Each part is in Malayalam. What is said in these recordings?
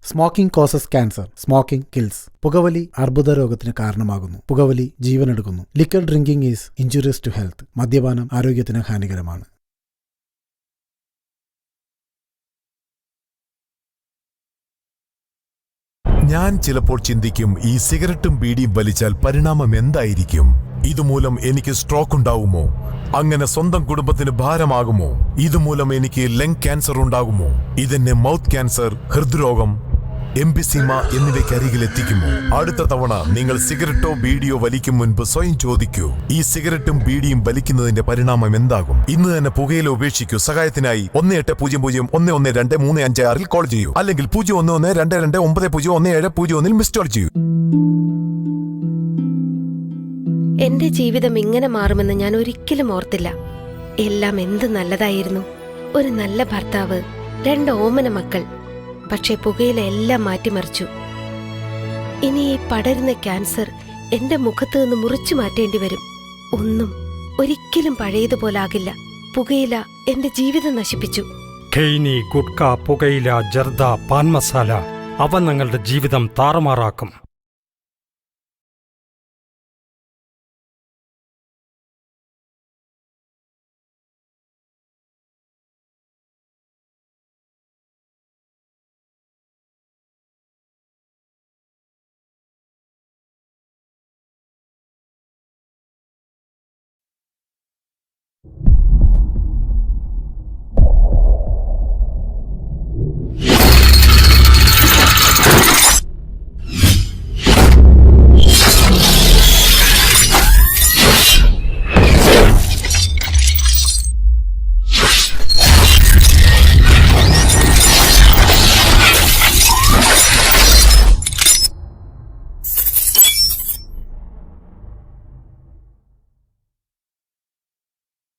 Smoking causes cancer. Smoking kills. പുകവലി അർബുദ രോഗത്തിന് കാരണമാകുന്നു. പുകവലി ജീവനെടുക്കുന്നു. Liquor drinking is injurious to health. മദ്യപാനം ആരോഗ്യത്തിന് ഹാനികരമാണ്. ഞാൻ ചിലപ്പോൾ ചിന്തിക്കും, ഈ സിഗരറ്റും ബീഡിയും വലിച്ചാൽ പരിണാമം എന്തായിരിക്കും? ഇതുമൂലം എനിക്ക് സ്ട്രോക്ക് ഉണ്ടാകുമോ? അങ്ങനെ സ്വന്തം കുടുംബത്തിന് ഭാരമാകുമോ? ഇതുമൂലം എനിക്ക് ലങ് ക്യാൻസർ ഉണ്ടാകുമോ? ഇതെന്നെ മൗത്ത് ക്യാൻസർ, ഹൃദ്രോഗം, എംഫിസീമ എന്നിവയ്ക്ക് അരികിൽ എത്തിക്കുമോ? അടുത്ത തവണ നിങ്ങൾ സിഗരറ്റോ ബീഡിയോ വലിക്കും മുൻപ് സ്വയം ചോദിക്കൂ, ഈ സിഗരറ്റും ബീഡിയും വലിക്കുന്നതിന്റെ പരിണാമം എന്താകും? ഇന്ന് തന്നെ പുകയില ഉപേക്ഷിക്കൂ. സഹായത്തിനായി 1800112356 കോൾ ചെയ്യൂ, അല്ലെങ്കിൽ 011229901701 മിസ് കോൾ ചെയ്യൂ. എന്റെ ജീവിതം ഇങ്ങനെ മാറുമെന്ന് ഞാൻ ഒരിക്കലും ഓർത്തില്ല. എല്ലാം എന്ത് നല്ലതായിരുന്നു. ഒരു നല്ല ഭർത്താവ്, 2 ഓമന മക്കൾ. പക്ഷെ പുകയില എല്ലാം മാറ്റിമറിച്ചു. ഇനി ഈ പടരുന്ന ക്യാൻസർ എന്റെ മുഖത്ത് നിന്ന് മുറിച്ചു മാറ്റേണ്ടി വരും. ഒന്നും ഒരിക്കലും പഴയതുപോലാകില്ല. പുകയില എന്റെ ജീവിതം നശിപ്പിച്ചു. ഖെയ്നി, ഗുഡ്ക, പുകയില, ജർദ, പാൻ മസാല അവ നിങ്ങളുടെ ജീവിതം താറുമാറാക്കും.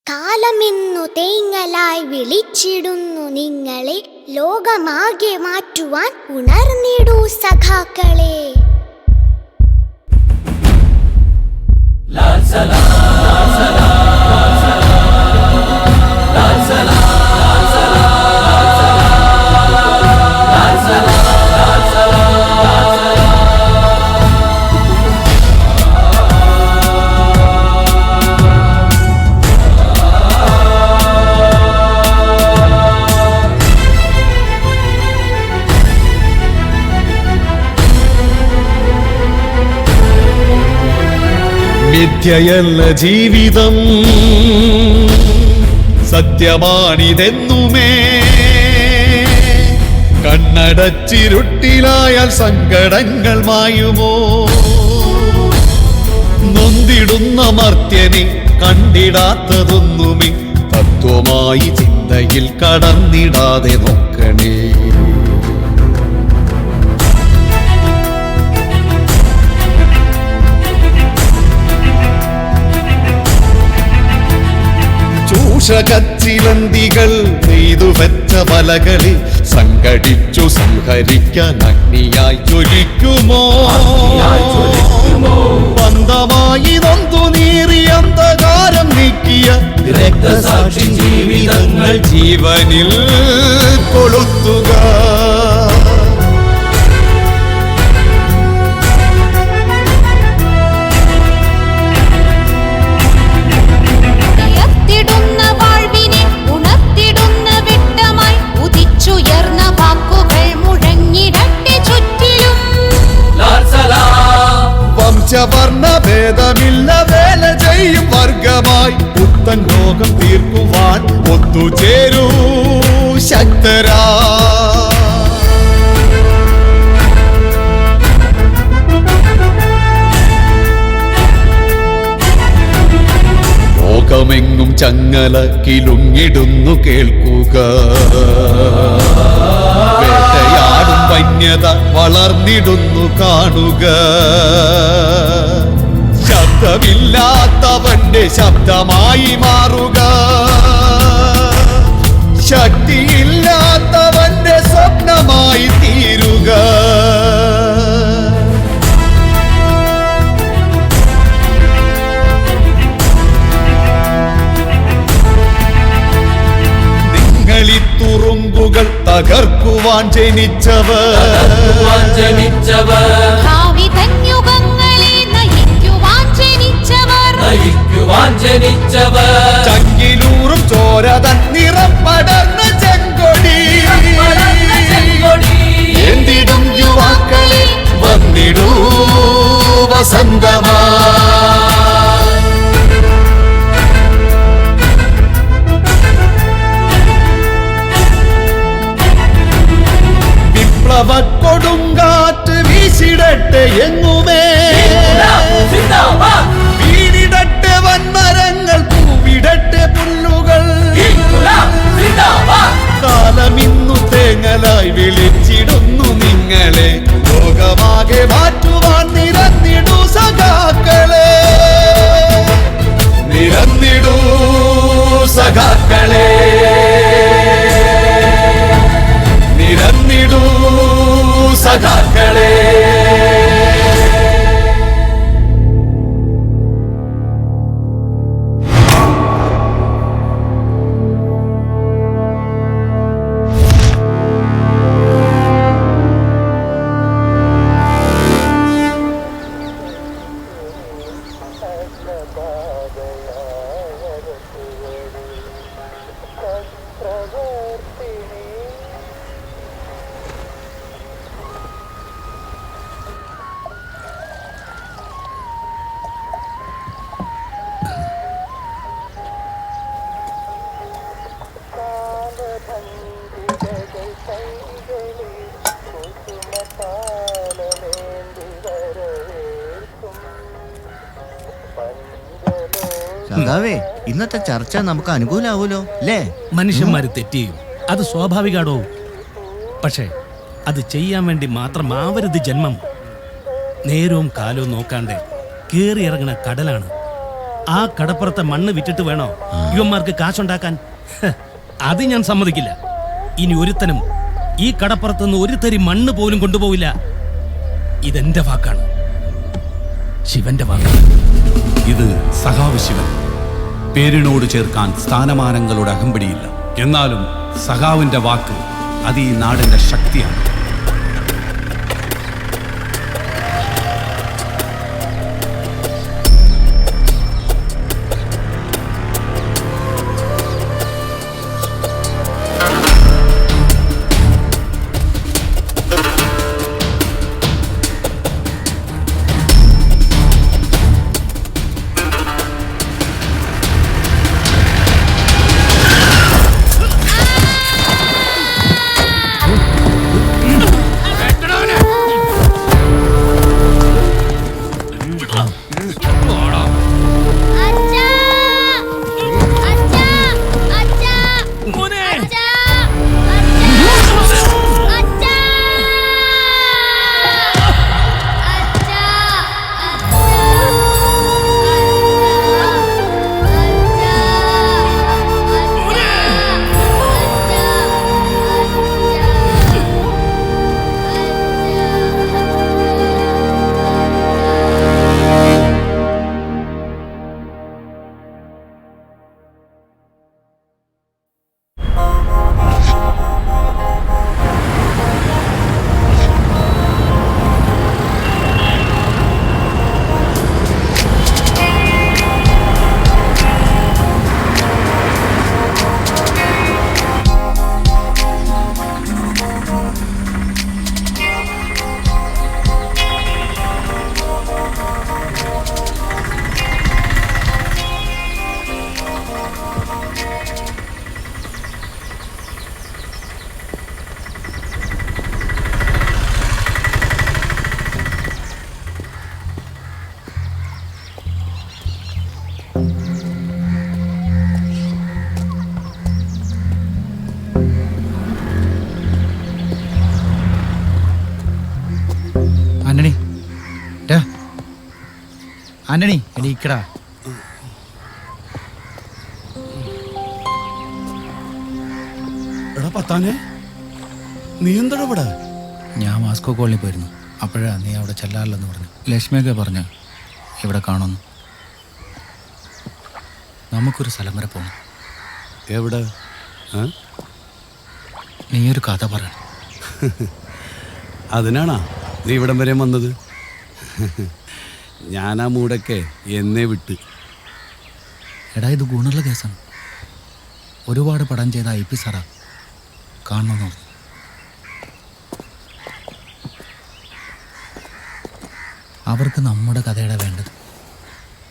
കാലമിന്നു തേങ്ങലായി വിളിച്ചിടുന്നു നിങ്ങളെ, ലോകമാകെ മാറ്റുവാൻ ഉണർന്നിടൂ സഖാക്കളെ. ലാൽ സലാം, ലാൽ സലാം, ലാൽ സലാം, ലാൽ സലാം, ലാൽ സലാം, ലാൽ സലാം, ലാൽ സലാം. മിഥ്യയല്ല ജീവിതം, സത്യമാണിതെന്നുമേ. കണ്ണടച്ചിരുട്ടിലായാൽ സങ്കടങ്ങൾ മായുമോ? നൊന്തിടുന്ന മർത്യനെ കണ്ടിടാത്തതൊന്നുമേ തത്വമായി ചിന്തയിൽ കടന്നിടാതെ നോക്കണേ. ചൂഷകച്ചിലന്തികൾ നെയ്തു വെച്ച വലകളിൽ സംഘടിച്ചു സംഹരിക്കാൻ അഗ്നിയായി ജ്വലിക്കുമോ? ബന്ധമായി നൊന്തു നീറിയ അന്ധകാരം നീക്കിയ രക്തസാക്ഷി ജീവിതങ്ങൾ ജീവനിൽ കൊളുത്തുക. വംശവർണ്ണഭേദമില്ല വേല ചെയ്യും വർഗമായി പുത്തൻ ലോകം തീർക്കുവാൻ ഒത്തുചേരൂ ശക്തരാ. ലോകമെങ്ങും ചങ്ങല കിലുങ്ങിടുന്നു കേൾക്കുക. വേട്ടയാടും വന്യത വളർന്നിടുന്നു കാണുക. ശബ്ദമില്ലാത്തവന്റെ ശബ്ദമായി മാറുക. ശക്തിയില്ലാത്തവന്റെ സ്വപ്നമായി തീരുക. നിങ്ങളിത്തുറുമ്പുകൾ തകർക്കുവാൻ ജനിച്ചവർ ഭാവി തന്യുഗങ്ങളെ നയിക്കുവാൻ ജനിച്ചവർ ചങ്കിലൂറും ചോര തൻ നിറം പടർന്ന ചെങ്കൊടി എന്തിടും യുവാക്കളെ വന്നിടൂ വസന്തമാ. വിപ്ലവ കൊടുങ്കാറ്റ് വീശിടട്ടെ എങ്ങുമേ, വീണിടട്ടെ വൻമരങ്ങൾ, പൂവിടട്ടെ പുല്ലുകൾ. കാലമിന്നു തേങ്ങലായി വിളിച്ചിടുന്നു നിങ്ങളെ, ലോകമാകെ മാറ്റുവാൻ നിരന്നിടൂ സഖാക്കളെ, നിരന്നിടൂ സഖാക്കളെ, നിരന്നിടൂ സഖാക്കളെ. സഖാവേ, ഇന്നത്തെ ചർച്ച നമുക്ക് അനുകൂലാവൂലോ അല്ലേ? മനുഷ്യന്മാര് തെറ്റ് ചെയ്യും, അത് സ്വാഭാവികാടോ. പക്ഷേ അത് ചെയ്യാൻ വേണ്ടി മാത്രമാവരുത് ജന്മം. നേരവും കാലവും നോക്കാണ്ട് കേറി ഇറങ്ങണ കടലാണ്. ആ കടപ്പുറത്തെ മണ്ണ് വിറ്റിട്ട് വേണോ യുവന്മാർക്ക് കാശുണ്ടാക്കാൻ? അത് ഞാൻ സമ്മതിക്കില്ല. ഇനി ഒരുത്തനും ഈ കടപ്പുറത്തുനിന്ന് ഒരു തരി മണ്ണ് പോലും കൊണ്ടുപോവില്ല. ഇതെന്റെ വാക്കാണ്, ശിവന്റെ വാക്കാണ്. ഇത് സഖാവ് ശിവൻ. പേരിനോട് ചേർക്കാൻ സ്ഥാനമാനങ്ങളുടെ അകമ്പടിയില്ല. എന്നാലും സഖാവിന്റെ വാക്ക് അത് ഈ നാടിന്റെ ശക്തിയാണ്. ആന്റണി, എണീക്കടാ. എടാ പത്താനെ, നീ എന്താ ഇവിടെ? ഞാൻ മാസ്കോ കോളനി പോയിരുന്നു. അപ്പോഴാ നീ അവിടെ ചെല്ലാറില്ലെന്ന് പറഞ്ഞു. ലക്ഷ്മിയൊക്കെ പറഞ്ഞു ഇവിടെ കാണുന്നു. നമുക്കൊരു സ്ഥലം വരെ പോകണം. എവിടെ? നീ ഒരു കഥ പറയണം. അതിനാണാ നീ ഇവിടം വരെ വന്നത്? ഞാൻ ആ മൂടൊക്കെ എന്നെ വിട്ട്. എടാ ഇത് ഗുണമുള്ള കേസാണ്. ഒരുപാട് പടം ചെയ്ത IP സാറാ കാണണമെന്ന് പറഞ്ഞു. അവർക്ക് നമ്മുടെ കഥയുടെ വേണ്ടത്,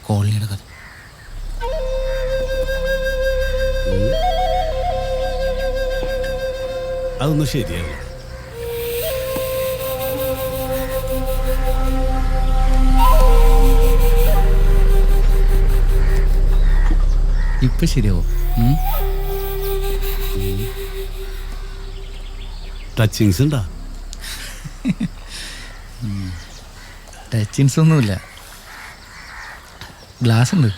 കോളനിയുടെ കഥ. അതൊന്നും ശരിയല്ല. ഇപ്പൊ ശരിയാവോ? ടച്ചിങ്സ് ഉണ്ടാ? ടച്ചിങ്സ് ഒന്നുമില്ല, ഗ്ലാസ് ഉണ്ട്.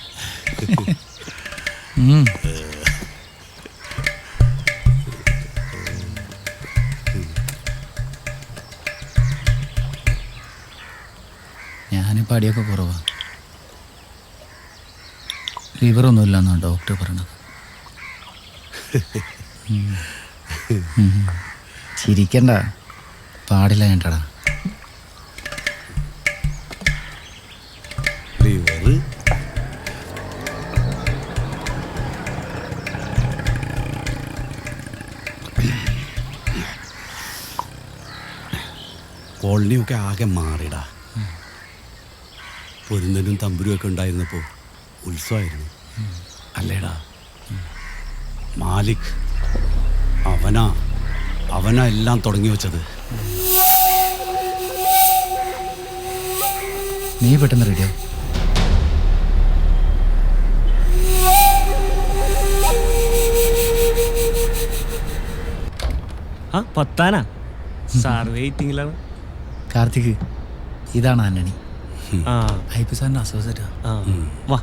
ഞാനിപ്പോൾ അടിയൊക്കെ കുറവാണ്. ലിവറൊന്നുമില്ല എന്നാണ് ഡോക്ടർ പറയണത്. ചിരിക്കണ്ട, പാടില്ല കേട്ടടാ. ലിവറ് കോളനിയൊക്കെ ആകെ മാറിടാ. പൊരുന്നനും തമ്പുരും ഒക്കെ ഉണ്ടായിരുന്നപ്പോൾ ഉത്സവമായിരുന്നു അല്ലേടാ? മാലിക് അവനാ എല്ലാം തുടങ്ങി വെച്ചത്. നീ പെട്ടെന്ന് റെഡിയാവും. പത്താനാ സാർ വെയിറ്റിംഗിലാണ്. കാർത്തിക്, ഇതാണ് ആന്റണി. IP സാറിന്റെ അസോസിയേറ്റാ. വാ.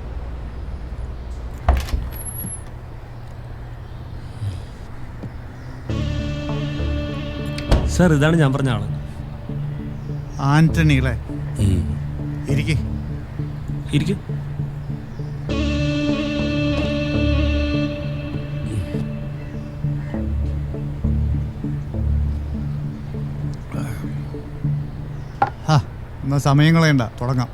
സാർ ഇതാണ് ഞാൻ പറഞ്ഞ ആള്. ആന്റണികളെ ഇരിക്കും. എന്നാ സമയം കളയണ്ട, തുടങ്ങാം.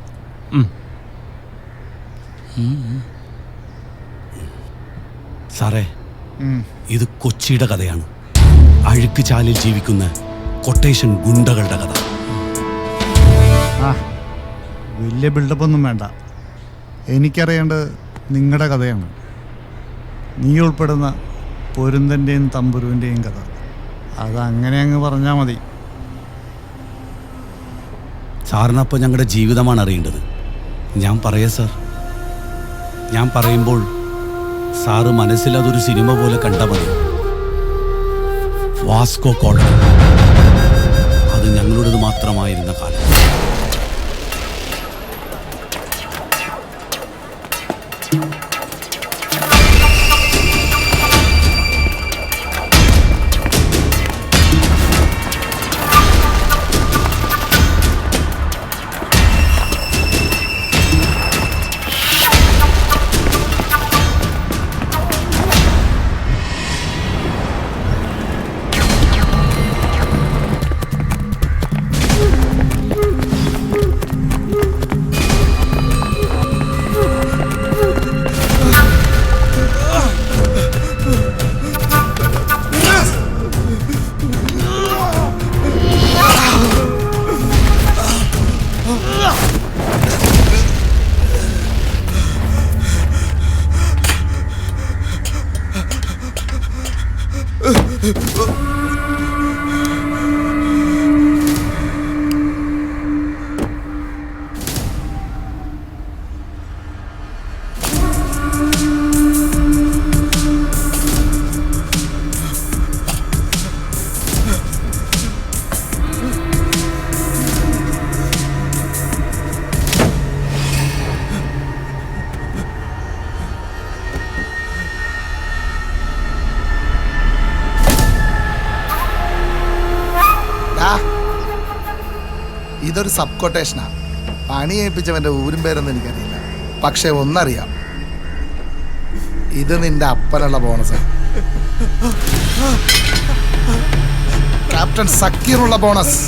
സാറേ, ഇത് കൊച്ചിയുടെ കഥയാണ്. അഴുക്ക് ചാലിൽ ജീവിക്കുന്ന കൊട്ടേഷൻ ഗുണ്ടകളുടെ കഥ. വലിയ ബിൽഡപ്പൊന്നും വേണ്ട. എനിക്കറിയേണ്ടത് നിങ്ങളുടെ കഥയാണ്. നീ ഉൾപ്പെടുന്ന പൊരുന്തൻ്റെയും തമ്പുരുവിൻ്റെയും കഥ. അതങ്ങനെ അങ്ങ് പറഞ്ഞാൽ മതി. സാറിനപ്പോൾ ഞങ്ങളുടെ ജീവിതമാണ് അറിയേണ്ടത്. ഞാൻ പറയാ സാർ. ഞാൻ പറയുമ്പോൾ സാറ് മനസ്സിൽ അതൊരു സിനിമ പോലെ കണ്ടാൽ മതി. വാസ്കോ കോളനി, അത് ഞങ്ങളുടേത് മാത്രമായിരുന്ന കാലം. ഇതൊരു സബ് കൊട്ടേഷനാണ്. പണി ഏൽപ്പിച്ചവൻ്റെ ഊരും പേരൊന്നും എനിക്കറിയില്ല. പക്ഷെ ഒന്നറിയാം, ഇത് നിന്റെ അപ്പനുള്ള ബോണസാണ്. ക്യാപ്റ്റൻ സക്കീറുള്ള ബോണസ്.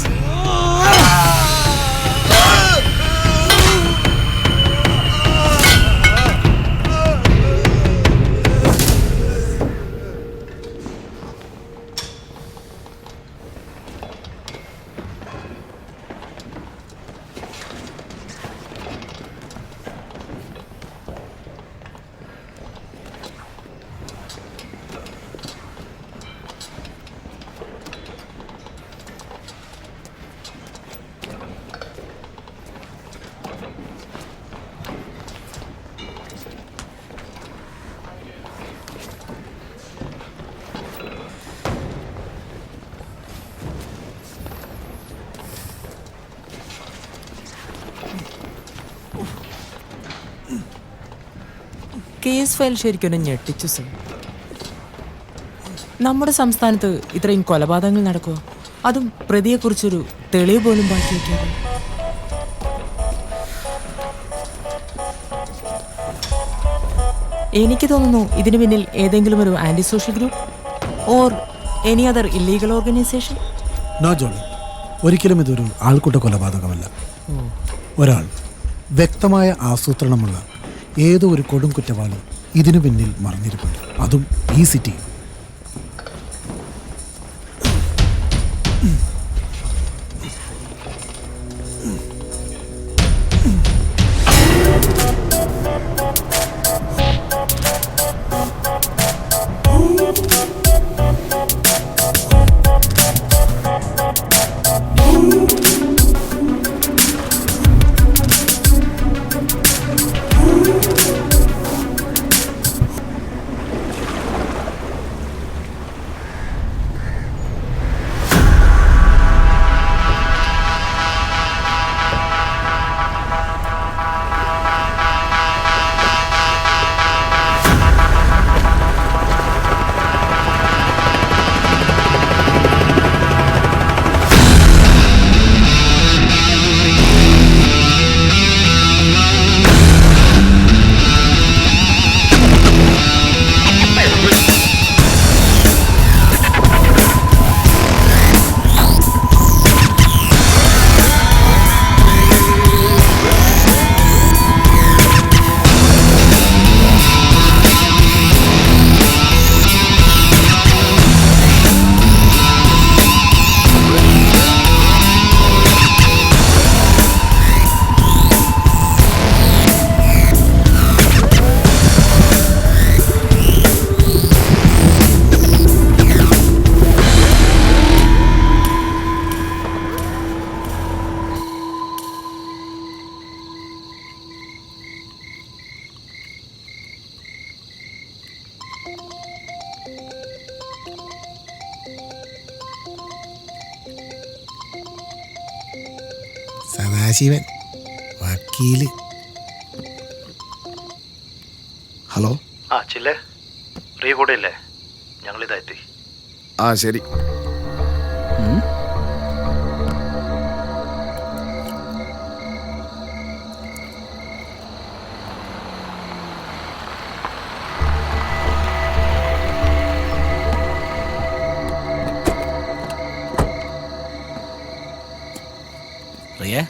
കേസ് ഫയൽ ശരിക്കും ഞെട്ടിച്ചു സർ. നമ്മുടെ സംസ്ഥാനത്ത് ഇത്രയും കൊലപാതകങ്ങൾ നടക്കുക, അതും പ്രതിയെക്കുറിച്ചൊരു തെളിവ് പോലും ബാക്കി വയ്ക്കാതെ. എനിക്ക് തോന്നുന്നു ഇതിനു പിന്നിൽ ഏതെങ്കിലും ഒരു anti social group or any other illegal organisation. No Jolly, ഒരിക്കലും ഇതൊരു ആൾക്കൂട്ട കൊലപാതകമല്ല. ഒരാൾ വ്യക്തമായ ആസൂത്രണമുള്ള ഏതോ ഒരു കൊടും കുറ്റവാളി ഇതിനു പിന്നിൽ മറഞ്ഞിരിപ്പുണ്ട്, അതും ഈ സിറ്റിയിൽ. സദാശിവൻ വക്കീല്. ഹലോ. ആ ചില്ലേ, റീ കൂടെ ഇല്ലേ? ഞങ്ങളിതെത്തി. ആ ശരി. റിയേ,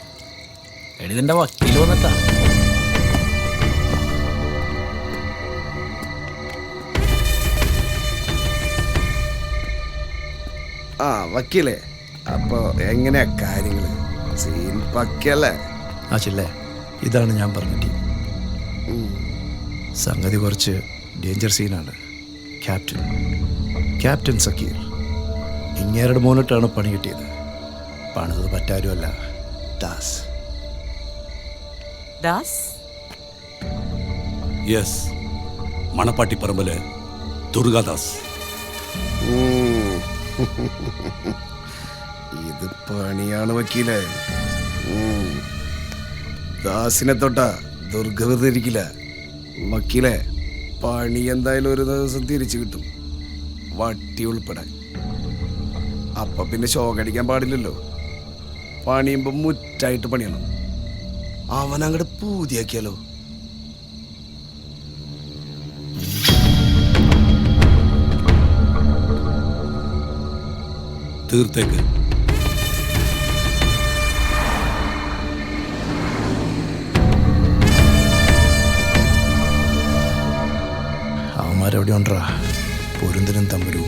എഴുതിൻ്റെ വക്കീൽ വന്നിട്ടാ. ആ വക്കീലേ, അപ്പൊ എങ്ങനെയാ കാര്യങ്ങള്? സീൻ പക്കല്ലേ? ആ ചില്ലേ, ഇതാണ് ഞാൻ പറഞ്ഞ ടീം. സംഗതി കുറച്ച് ഡേഞ്ചർ സീനാണ്. ക്യാപ്റ്റൻ സക്കീർ ഇങ്ങേരുടെ മോനിട്ടാണ് പണി കിട്ടിയത്. പണിത് പറ്റാരുമല്ല, ദാസ്. യെസ്, മണപ്പാട്ടിപ്പറമ്പില് ദുർഗാദാസ്. ഇത് പണിയാണ് വക്കീലേ. ദാസിനെ തൊട്ടാ ദുർഗ വെറുതെ ഇരിക്കില്ല വക്കീലേ. പണി എന്തായാലും ഒരു ദിവസം തിരിച്ചു കിട്ടും, വട്ടി ഉൾപ്പെടെ. അപ്പൊ പിന്നെ ഷോക്കടിക്കാൻ പാടില്ലല്ലോ. പണിയുമ്പോ മുറ്റായിട്ട് പണിയണം. അവനങ്ങോട്ട് പൂതിയാക്കിയാലോ? തീർത്തേക്ക്. അവന്മാരെവിടെ ഉണ്ടാ പൊരുന്തനും തമ്പുരു.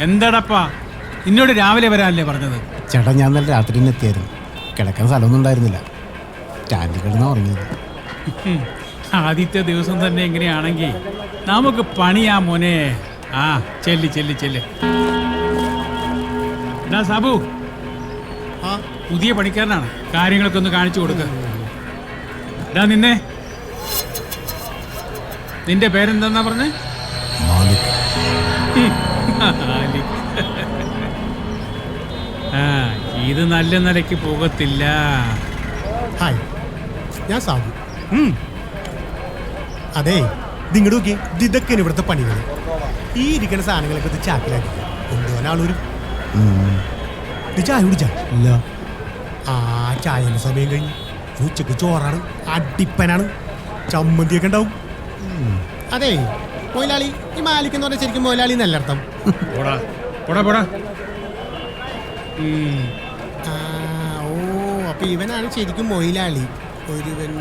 എന്താടപ്പാ ഇന്നോട് രാവിലെ വരാനല്ലേ പറഞ്ഞത്? ചേട്ടാ ഞാൻ നല്ല രാത്രി തന്നെ എത്തിയായിരുന്നു. കിടക്കാൻ സ്ഥലമൊന്നും ഉണ്ടായിരുന്നില്ല. സ്റ്റാൻഡിൽ കിടന്നാ ഉറങ്ങിയത്. ആദ്യത്തെ ദിവസം തന്നെ എങ്ങനെയാണെങ്കിൽ നമുക്ക് പണിയാ മോനെ. ആ ചെല്ലി ചെല്ലി ചെല്ല്. എടാ സാബു, പുതിയ പണിക്കാരനാണ്, കാര്യങ്ങളൊക്കെ ഒന്ന് കാണിച്ചു കൊടുക്ക. എടാ നിന്റെ പേരെന്താ പറഞ്ഞേ? ആ ഇത് നല്ല നിലയ്ക്ക് പോകത്തില്ല. ഹായ്, ഞാൻ സാബു. അതെ, നിങ്ങളുടെ നോക്കി ഇതൊക്കെയാണ് ഇവിടുത്തെ പണികൾ. ഈ ഇരിക്കുന്ന സാധനങ്ങളൊക്കെ ഇത് ചാക്കിലാക്കി കൊണ്ടുപോകാനാളൊരു ഇത് ചായ കുടിച്ചാ ഇല്ല. ആ ചായന്റെ സമയം കഴിഞ്ഞ് ഉച്ചക്ക് ചോറാണ്, അടിപ്പനാണ്, ചമ്മന്തിയൊക്കെ ഉണ്ടാവും. അതെ മൊയിലാളി, ഈ മാലിക് എന്ന് പറഞ്ഞാൽ ശരിക്കും മൊയിലാളി എന്നല്ല അർത്ഥം. ഓ അപ്പൊ ഇവനാണ് ശരിക്കും മൊയിലാളി. ഒരുവൻ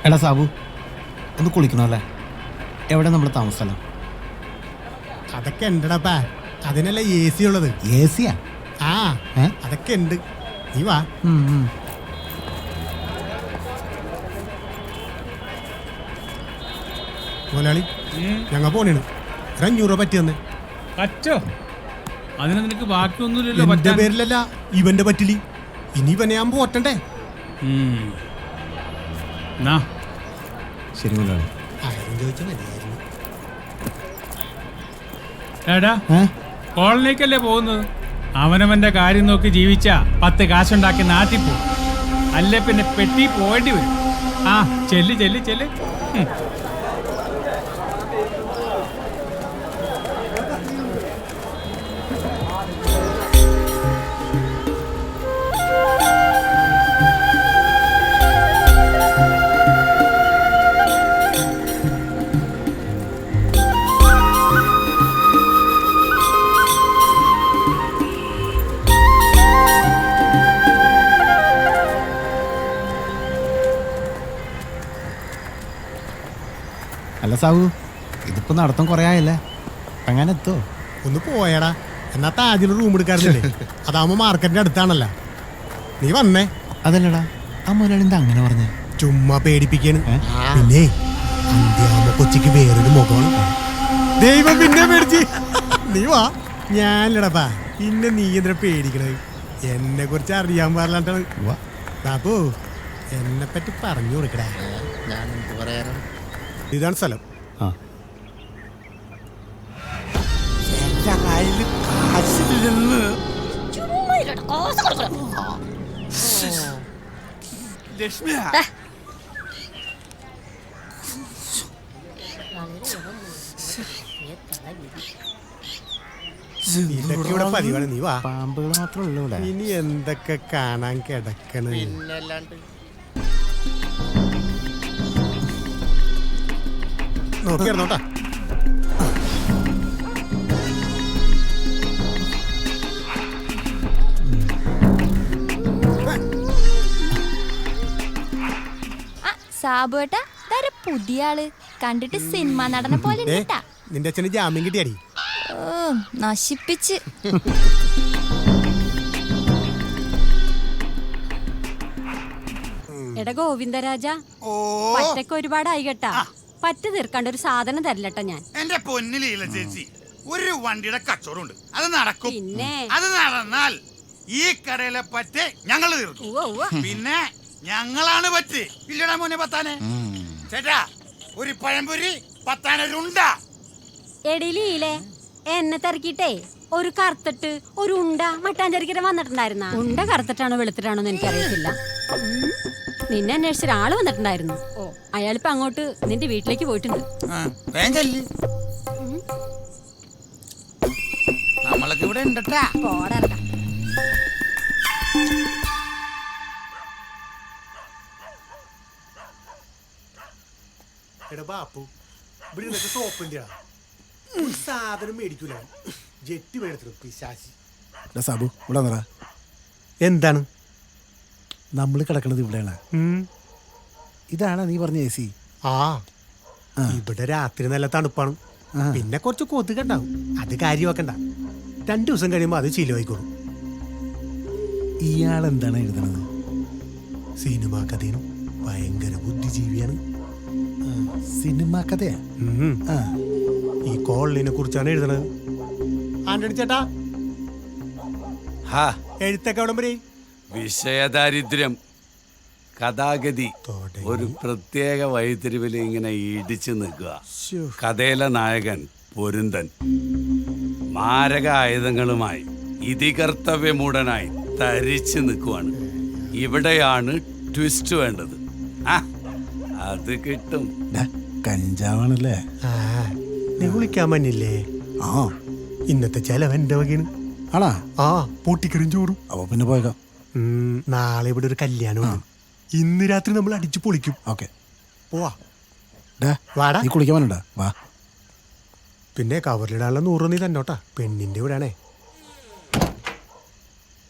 എടാ സാബു, ഒന്ന് കുളിക്കണമല്ലേ? എവിടെ നമ്മൾ താമസം? അതൊക്കെ ഉണ്ടടാപ്പാ, അതിനല്ല AC ഉള്ളത്. AC യാ? ആ അതൊക്കെ ഉണ്ട്, നീ വാ. മുതലാളി, ഞങ്ങൾ പോണേണ്. 500 രൂപ പറ്റി തന്നെ. പറ്റോ? അതിന് നിനക്ക് ബാക്കിയൊന്നുമില്ലല്ലോ. എന്റെ പേരിലല്ല, ഇവന്റെ പറ്റില്ല. ഇനി ഇവനെ ഞാൻ പോറ്റണ്ടേ? ശരി മുതലാളി. ആരും ചോദിച്ചാൽ മതിയായിരുന്നു. എടാ, കോളനിക്കല്ലേ പോകുന്നത്? അവനവന്റെ കാര്യം നോക്കി ജീവിച്ച 10 കാശുണ്ടാക്കി നാട്ടിൽ പോകും. അല്ലേ പിന്നെ പെട്ടി പോകേണ്ടി വരും. ആ ചെല്ല് ചെല്ല് ചെല്ല്. അല്ല സാബു, ഇതിപ്പോ നടത്തം കുറേ ആയല്ലേ, അങ്ങനെ എത്തോ? ഒന്ന് പോയടാ. എന്നാ താജിൽ റൂം എടുക്കാറില്ലേ? അതാവുമ്പോ മാർക്കറ്റിന്റെ അടുത്താണല്ലോ. നീ വന്നേ. അതല്ലടാ, ആ മുതലാളി എന്താ അങ്ങനെ പറഞ്ഞേ? ചുമ്മാ പേടിപ്പിക്കാണ്. പിന്നെ അന്ത്യാവുമ്പോ കൊച്ചിക്ക് വേറൊരു മുഖമാണ്. ദൈവം പിന്നെ പേടിച്ച്. നീ വാ. ഞാനില്ലടാ. പിന്നെ നീ എന്തിനാ പേടിക്കണത്? എന്നെ കുറിച്ച് അറിയാൻ പാടില്ലാണ്ടാണ്. ബാബു, എന്നെ പറ്റി പറഞ്ഞു കൊടുക്കടാ. ഞാൻ എന്ത് പറയാനാണ്? ഇതാണ് സ്ഥലം. ഇതൊക്കെ ഇവിടെ പതിവാണ്. നീ വാ. പാമ്പുകൾ മാത്രമേ ഉള്ളൂ ഇവിടെ. ഇനി എന്തൊക്കെ കാണാൻ കിടക്കണ. നോക്കിയിരുന്നോട്ടാ. സാബുവേട്ടാ, പുതിയ ആള് കണ്ടിട്ട് സിനിമ നടനെ പോലെ. നിന്റെ അച്ഛന് ജാമ്യം കിട്ടിയാടി. നശിപ്പിച്ച്. എടാ ഗോവിന്ദരാജ, പറ്റൊക്കെ ഒരുപാടായി കേട്ടാ. പറ്റ് തീർക്കാണ്ട് ഒരു സാധനം തരില്ലട്ടോ ഞാൻ. എന്റെ പൊന്നിലീല ചേച്ചി, ഒരു വണ്ടിയുടെ കച്ചവടമുണ്ട്, അത് നടക്കും. പിന്നെ അത് നടന്നാൽ ഈ കടയിലെ പറ്റ് ഞങ്ങൾ തീർക്കും. പിന്നെ ഞങ്ങളാണ് പറ്റ്. ഇല്ലടാ മോനെ പത്താനെ. ചേട്ടാ, ഒരു പഴംപൊരി 10 ഉണ്ട. എടിയിലേ, എന്നെ തിരക്കിട്ടേ ഒരു കറുത്തിട്ട് ഒരു ഉണ്ട മട്ടാഞ്ചേരിക്കര വന്നിട്ടുണ്ടായിരുന്ന. ഉണ്ട കറുത്തിട്ടാണോ വെളുത്തിട്ടാണോ എന്ന് എനിക്കറിയത്തില്ല. നിന്നെ അന്വേഷിച്ച ഒരാള് വന്നിട്ടുണ്ടായിരുന്നു. അയാളിപ്പോ അങ്ങോട്ട് നിന്റെ വീട്ടിലേക്ക് പോയിട്ടുണ്ട്. നമ്മളൊക്കെ ഇവിടെ ഉണ്ടട്ടാ. പോടാ. എടാ ബാപ്പു, ഇവിടെ നിന്നൊക്കെ സോപ്പിന്റെ സാധനം മേടിക്കൂല. ജെറ്റ് മേടിച്ചു പിശാശി. സാബു, ഇവിടെ വന്നടാ. എന്താണ് നമ്മൾ കിടക്കണത് ഇവിടെയാണ്. ഇതാണ് നീ പറഞ്ഞ AC. ഇവിടെ രാത്രി നല്ല തണുപ്പാണ്. പിന്നെ കുറച്ച് കൊതുക് ഉണ്ടാവും. അത് കാര്യമാക്കണ്ട. 2 ദിവസം കഴിയുമ്പോ അത് ചിലവായിക്കോളും. ഇയാൾ എന്താണ് എഴുതണത്? സിനിമാ കഥയാണ്. ഭയങ്കര ബുദ്ധിജീവിയാണ്. സിനിമാ കഥയാ? ഈ കോളനിനെ കുറിച്ചാണ് എഴുതണത്. ആന്റണി ചേട്ടാ, എഴുത്തൊക്കെ എവിടം വരെ? വിഷയദാരിദ്ര്യം, കഥാഗതി ഒരു പ്രത്യേക വഴിത്തിരിവിൽ ഇങ്ങനെ ഇടിച്ചു നിൽക്കുക. കഥയിലെ നായകൻ പൊരുന്തൻ മാരക ആയുധങ്ങളുമായി ഇതികർത്തവ്യമൂടനായി തരിച്ചു നിൽക്കുവാണ്. ഇവിടെയാണ് ട്വിസ്റ്റ് വേണ്ടത്. അത് കിട്ടും. കഞ്ചാവാണല്ലേ? നീ വിളിക്കാൻ പറ്റില്ലേ? ഇന്നത്തെ ചെലവ് എന്റെ വകയാണ്. ആണാ? പൊട്ടിക്കറിയും ചോറും. അപ്പൊ പിന്നെ പോയേക്കാം. നാളെ ഇവിടെ ഒരു കല്യാണം. ഇന്ന് രാത്രി നമ്മൾ അടിച്ചു പൊളിക്കും. ഓക്കെ, പോവാ. വാടാ, നീ കുളിക്കാൻ വേണ്ട. വാ. പിന്നെ കവറിലിടാനുള്ള 100 നീ തന്നോട്ടാ. പെണ്ണിന്റെ ഇവിടെയാണേ.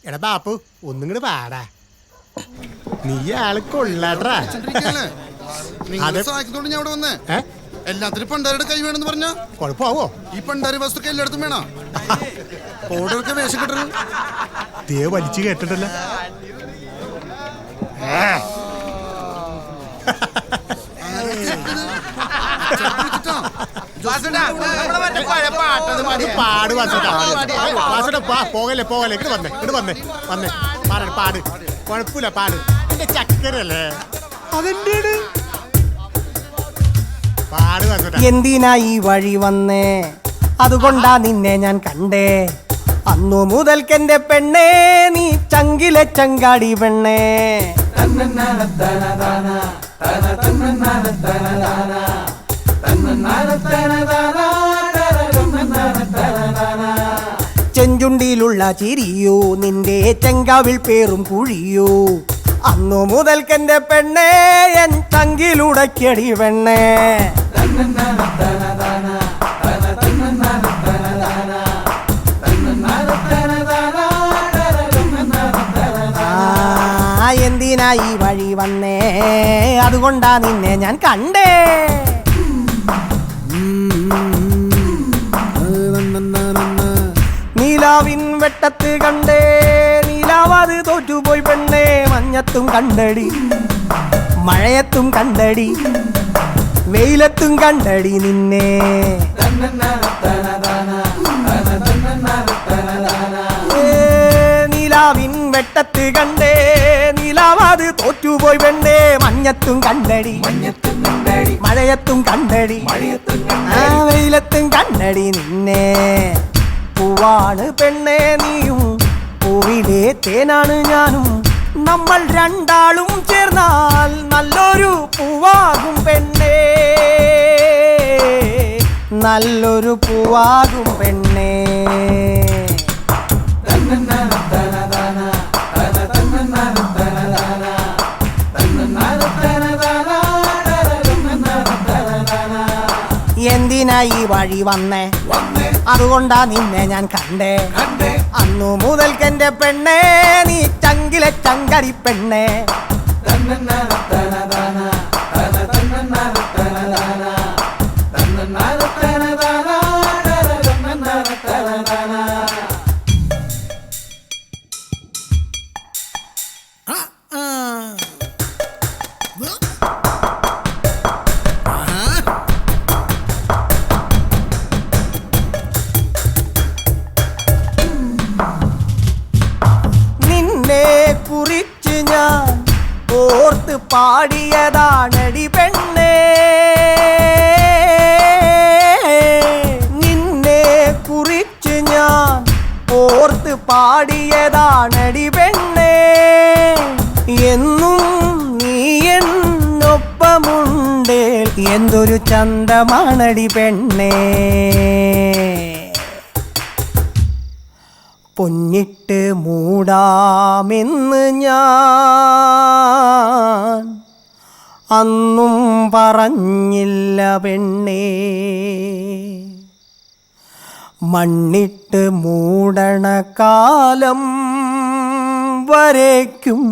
എടാ ബാപ്പു, ഒന്നും കൂടെ പാടാ. നീ ആള് കൊള്ളാട്രാ. അതെ. സഹായിക്കുന്നോണ്ട് ഞാൻ ഇവിടെ വന്നേ. ഏ? എല്ലാത്തിനും പണ്ടാരുടെ കൈ വേണമെന്ന് പറഞ്ഞ കുഴപ്പമാവോ? ഈ പണ്ടാരി വസ്തുക്കൾ എല്ലായിടത്തും വേണം. പൗഡറൊക്കെ വേഷം കിട്ടണം. ദേ വലിച്ചു കേട്ടിട്ടല്ല. പാട് പോകല്ലേ പോകല്ലേ ഇങ്ങോട്ട് വന്നേ പാട് കുഴപ്പമില്ല പാട്. എന്റെ ചക്കരല്ലേ അതെന്റെ പാട് വന്നിട്ടാ. എന്തിനാ ഈ വഴി വന്നേ, അതുകൊണ്ടാ നിന്നെ ഞാൻ കണ്ടേ. അന്നു മുതൽക്കെന്റെ പെണ്ണേ നീ ചങ്കിലെ ചങ്കാടി പെണ്ണേ. ചെഞ്ചുണ്ടിയിലുള്ള ചിരിയോ നിന്റെ ചെങ്കാവിൽ പേറും കുഴിയോ. അന്നു മുതൽക്കെന്റെ പെണ്ണേ എൻ ചങ്കിലുടക്കടി പെണ്ണേ. എന്തിനാ ഈ വഴി വന്നേ, അതുകൊണ്ടാ നിന്നെ ഞാൻ കണ്ടേ. നീലാവിൻ വെട്ടത്ത് കണ്ടേ, നീലാവാത് തോറ്റുപോയി പെണ്ണേ. മഞ്ഞത്തും കണ്ടടി, മഴയത്തും കണ്ടടി, വെയിലത്തും കണ്ടടി നിന്നെ. നീലാവിൻ വെട്ടത്ത് കണ്ടേ, നീലാവാത് തോറ്റുപോയി പെണ്ണേ. മഞ്ഞത്തും കണ്ടടി, മഴയത്തും കണ്ടടി, വെയിലത്തും കണ്ടടി നിന്നെ. പൂവാണ് പെണ്ണേ നീയും, പൂവിലെ തേനാണ് ഞാനും. നമ്മൾ രണ്ടാളും ചേർന്നാൽ നല്ലൊരു പൂവാകും പെണ്ണേ, നല്ലൊരു പൂവാകും പെണ്ണേ. എന്തിനാ ഈ വഴി വന്നേ, അതുകൊണ്ടാ നിന്നെ ഞാൻ കണ്ടേ. അന്നു മുതൽക്കെന്റെ പെണ്ണേ നീ ചങ്കിലെ ചങ്കടി പെണ്ണേ. കുറിച്ച് ഞാൻ ഓർത്ത് പാടിയതാണടി പെണ്ണേ. നിന്നെ കുറിച്ച് ഞാൻ ഓർത്ത് പാടിയതാണടി പെണ്ണേ. എന്നും നീ എന്നൊപ്പമുണ്ട്, എന്തൊരു ചന്തമാണടി പെണ്ണേ. പൊന്നിട്ട് മൂടാമെന്ന് ഞാൻ അന്നും പറഞ്ഞില്ല പെണ്ണേ. മണ്ണിട്ട് മൂടണ കാലം വരേക്കും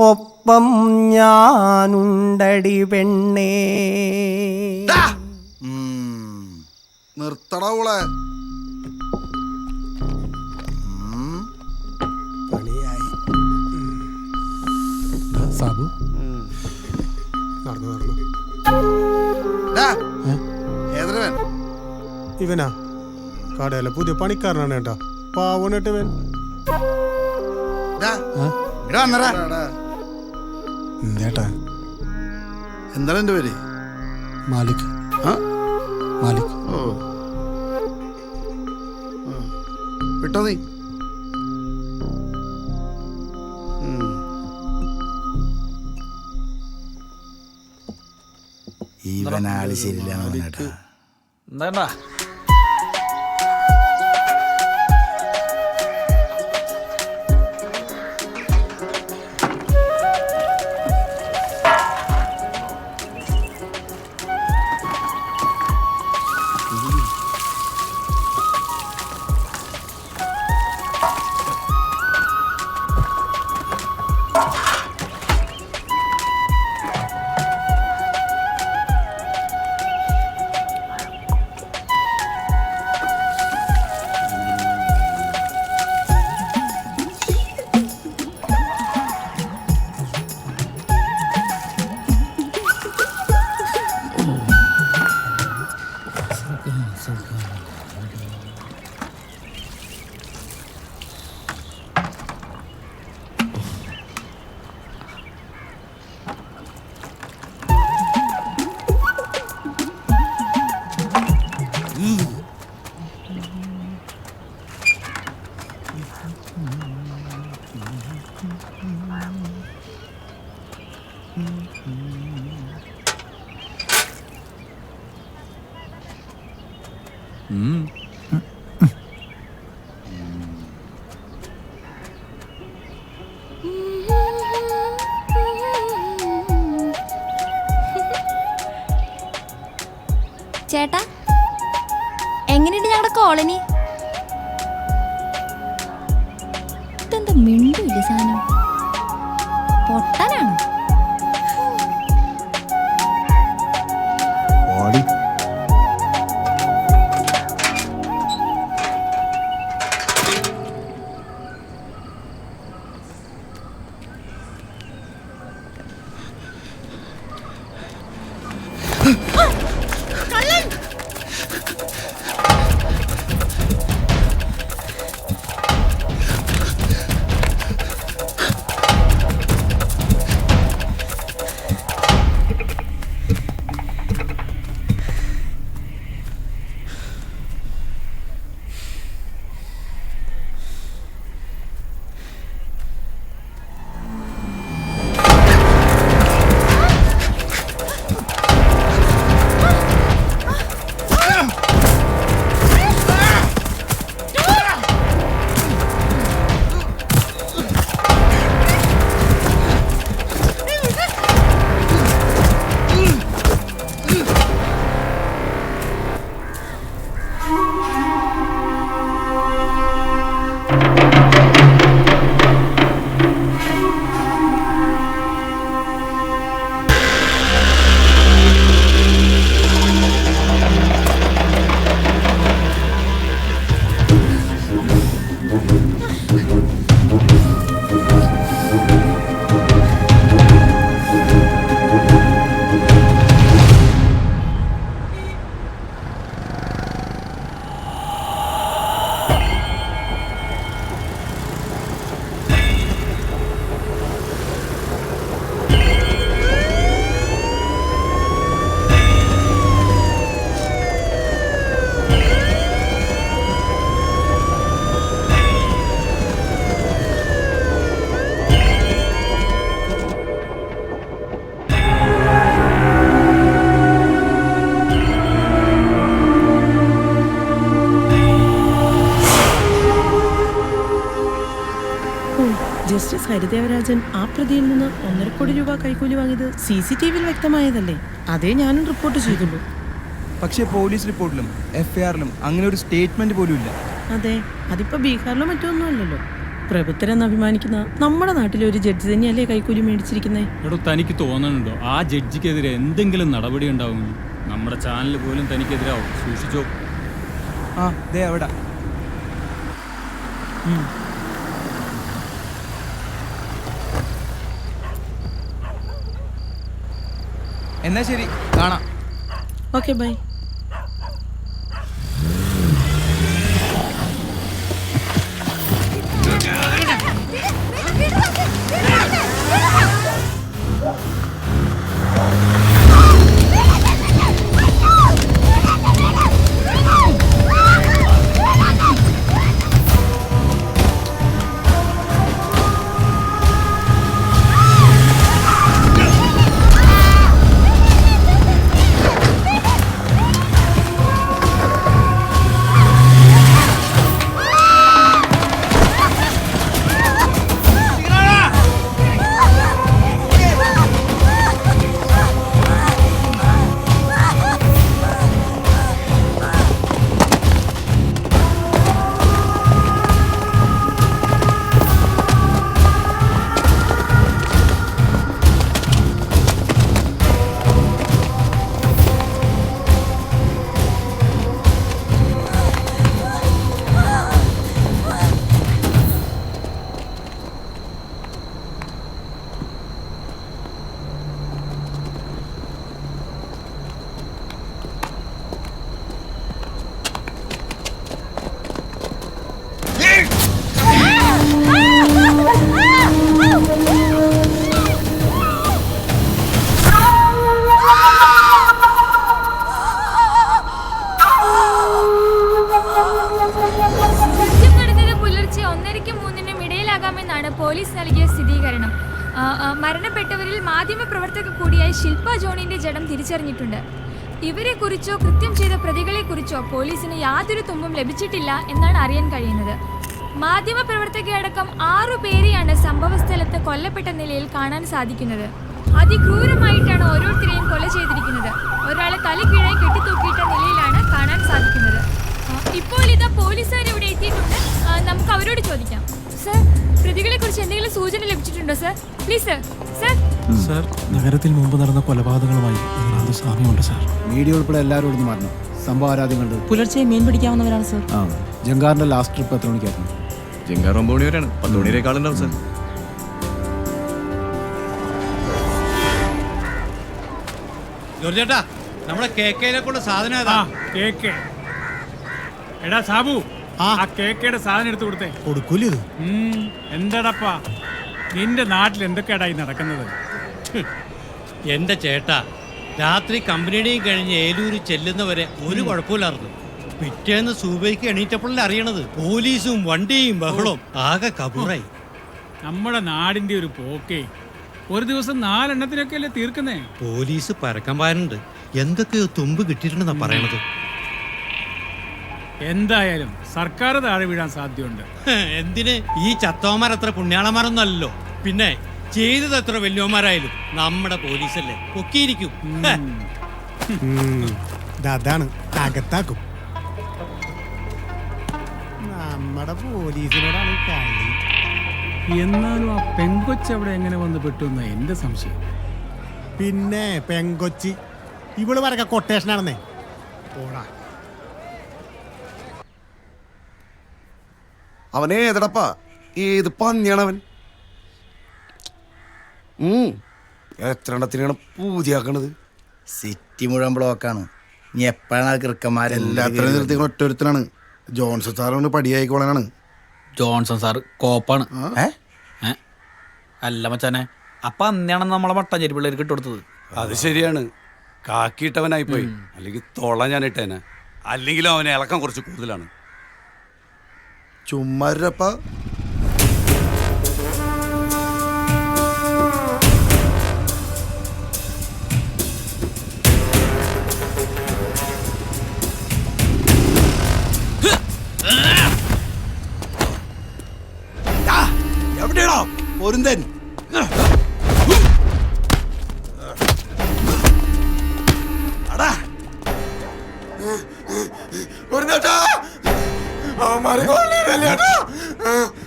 ഒപ്പം ഞാനുണ്ടടി പെണ്ണേ. നിർത്തടവളെ സാബു നടന്നു ഏതരവൻ ഇവനാ കടയിലെ പുതിയ പണിക്കാരനാണ് കേട്ടാ. പാവണിട്ട് ഇവൻ എന്തേട്ടാ? എന്താണ് എന്റെ പേര്? മാലിക്. മാലിക്. ഓ വിട്ടോ നീ. ഇവനാള് ശരിയില്ല. എന്താ ചേട്ടാ എങ്ങനെയുണ്ട് ഞങ്ങളുടെ കോളനി? ഇതെന്താ മിണ്ടില്ല സാധനം, പൊട്ടനാണ്. ജസ്റ്റിസ് ഹരിദേവരാജൻ ആ പ്രതിയിൽ നിന്ന് 1.5 കോടി രൂപ കൈക്കൂലി വാങ്ങിയത് CCTV വ്യക്തമായതല്ലേ? അതേ ഞാനും റിപ്പോർട്ട് ചെയ്തുള്ളൂ. പക്ഷേ പോലീസ് റിപ്പോർട്ടിലും FIRലും അങ്ങനെ ഒരു സ്റ്റേറ്റ്മെന്റ് പോലും ഇല്ല. അതെ, അതിപ്പോ ബീഹാറിലോ മറ്റൊന്നും അല്ലല്ലോ. പ്രഭുത്തരെന്ന് അഭിമാനിക്കുന്ന നമ്മുടെ നാട്ടിലെ ഒരു ജഡ്ജി തന്നെയല്ലേ കൈക്കൂലി മേടിച്ചിരിക്കുന്നേ? എടോ, തനിക്ക് തോന്നുന്നുണ്ടോ ആ ജഡ്ജിക്കെതിരെ എന്തെങ്കിലും നടപടി ഉണ്ടാവുമെന്ന്? നമ്മുടെ ചാനൽ പോലും തനിക്കെതിരാവും, സൂക്ഷിച്ചോ. ആ ദേ അവിടെ. എന്നാ ശരി, കാണാം. Okay, bye. ഇവരിൽ മാധ്യമപ്രവർത്തക കൂടിയായ ശില്പ ജോണിന്റെ ജഡം തിരിച്ചറിഞ്ഞിട്ടുണ്ട്. ഇവരെക്കുറിച്ചോ കൃത്യം ചെയ്ത പ്രതികളെക്കുറിച്ചോ പോലീസിന് യാതൊരു തുമ്പും ലഭിച്ചിട്ടില്ല എന്നാണ് അറിയാൻ കഴിയുന്നത്. മാധ്യമപ്രവർത്തകയടക്കം 6 പേരെയാണ് സംഭവസ്ഥലത്ത് കൊല്ലപ്പെട്ട നിലയിൽ കാണാൻ സാധിക്കുന്നത്. അതിക്രൂരമായിട്ടാണ് ഓരോരുത്തരെയും കൊല ചെയ്തിരിക്കുന്നത്. ഒരാളെ തലക്കീഴായി കെട്ടിത്തൂക്കിയിട്ട നിലയിലാണ് കാണാൻ സാധിക്കുന്നത്. ഇപ്പോൾ ഇതാ പോലീസുകാർ ഇവിടെ എത്തിയിട്ടുണ്ട്. നമുക്ക് അവരോട് ചോദിക്കാം. സർ, പ്രതികളെ കുറിച്ച് എന്തെങ്കിലും സൂചന ലഭിച്ചിട്ടുണ്ടോ sir? Please sir. Sir sir, നഗരത്തിൽ മുമ്പ് നടന്ന കൊലപാതകങ്ങളുമായി സാമ്യമുണ്ട് സർ. മീഡിയ ഉൾപ്പെടെ എല്ലാവരോടും മാറണം. സംഭവ ആരാധ്യം കണ്ടു. പുലർച്ചെ മീൻ പിടിക്കാവുന്നവരാണ് സർ. ആ, ജങ്കാറിന്റെ ലാസ്റ്റ് ട്രിപ്പ് എത്ര മണിക്കായിരുന്നു? ജങ്കാർ 9 മണി വരെയാണ്. 10 മണിയേക്കാളുണ്ടാവും സാർ. ജോർജേട്ടാ, നമ്മുടെ കേക്കയിലേക്കുള്ള സാധനം ഏതാ? കേക്ക്. എടാ സാബു, ആ കേക്കയുടെ സാധനം എടുത്തു കൊടുത്തേ. കൊടുക്കൂലേ ഇത്? എന്താടാപ്പാ, നിന്റെ നാട്ടിൽ എന്തൊക്കെയാടായി നടക്കുന്നത്? എന്റെ ചേട്ടാ, രാത്രി കമ്പനിയുടെയും കഴിഞ്ഞ് ഏലൂര് ചെല്ലുന്നവരെ ഒരു കുഴപ്പമില്ലായിരുന്നു. പിറ്റേന്ന് സൂബയ്ക്ക് എണീറ്റപ്പോഴല്ലേ അറിയണത് പോലീസും വണ്ടിയും ബഹളവും ആകെ കബൂറായി. നമ്മുടെ നാടിന്റെ ഒരു പോക്കേ. ഒരു ദിവസം 4 എണ്ണത്തിനൊക്കെ അല്ലേ തീർക്കുന്നേ? പോലീസ് പരക്കം പാരുന്നുണ്ട്. എന്തൊക്കെയോ തുമ്പ് കിട്ടിയിട്ടുണ്ടെന്നാ പറയണത്. എന്തായാലും സർക്കാർ താഴെ വീഴാൻ സാധ്യതയുണ്ട്. എന്തിന്? ഈ ചത്തോമാരത്ര പുണ്യാളന്മാരൊന്നും അല്ലല്ലോ. പിന്നെ ചെയ്തത് എത്ര വലിയമാരായാലും നമ്മുടെ പോലീസല്ലേ, പൊക്കിയിരിക്കും. അതാണ് അകത്താക്കും. നമ്മുടെ പോലീസിനോടാണ് കളി. എന്നാലും ആ പെങ്കൊച്ച് അവിടെ എങ്ങനെ വന്ന് പെട്ടു എന്നാ എന്റെ സംശയം. പിന്നെ പെങ്കൊച്ചി ഇവള് പറക്ക കൊട്ടേഷനാണെന്നേ. പോടാ. അവനെ ഏതടപ്പാ, ഏത് പന്നിയാണവൻ? എത്ര എണ്ണത്തിനാണ് പൂജയാക്കണത്? സിറ്റി മുഴുവൻ ബ്ലോക്കാണ്. ഇനി എപ്പോഴാണ് എല്ലാത്തിനും നിർത്തി ഒറ്റൊരുത്തനാണ്. ജോൺസൺ സാറിന് പടിയായിക്കോളാനാണ്. Johnson sir കോപ്പാണ്. അല്ല മച്ചാനെ, അപ്പൊ അന്നാണ് നമ്മളെ മട്ടാഞ്ചേരി പിള്ളേർക്ക് ഇട്ടുകൊടുത്തത്. അത് ശരിയാണ്. കാക്കിയിട്ടവനായി പോയി. അല്ലെങ്കിൽ തൊള ഞാൻ ഇട്ടേനെ. അല്ലെങ്കിലും അവനെ ഇളക്കം കുറച്ച് കൂടുതലാണ്. ചുമ്മാരപ്പാ. എവിടെയാണോ പൊരുന്തൻ?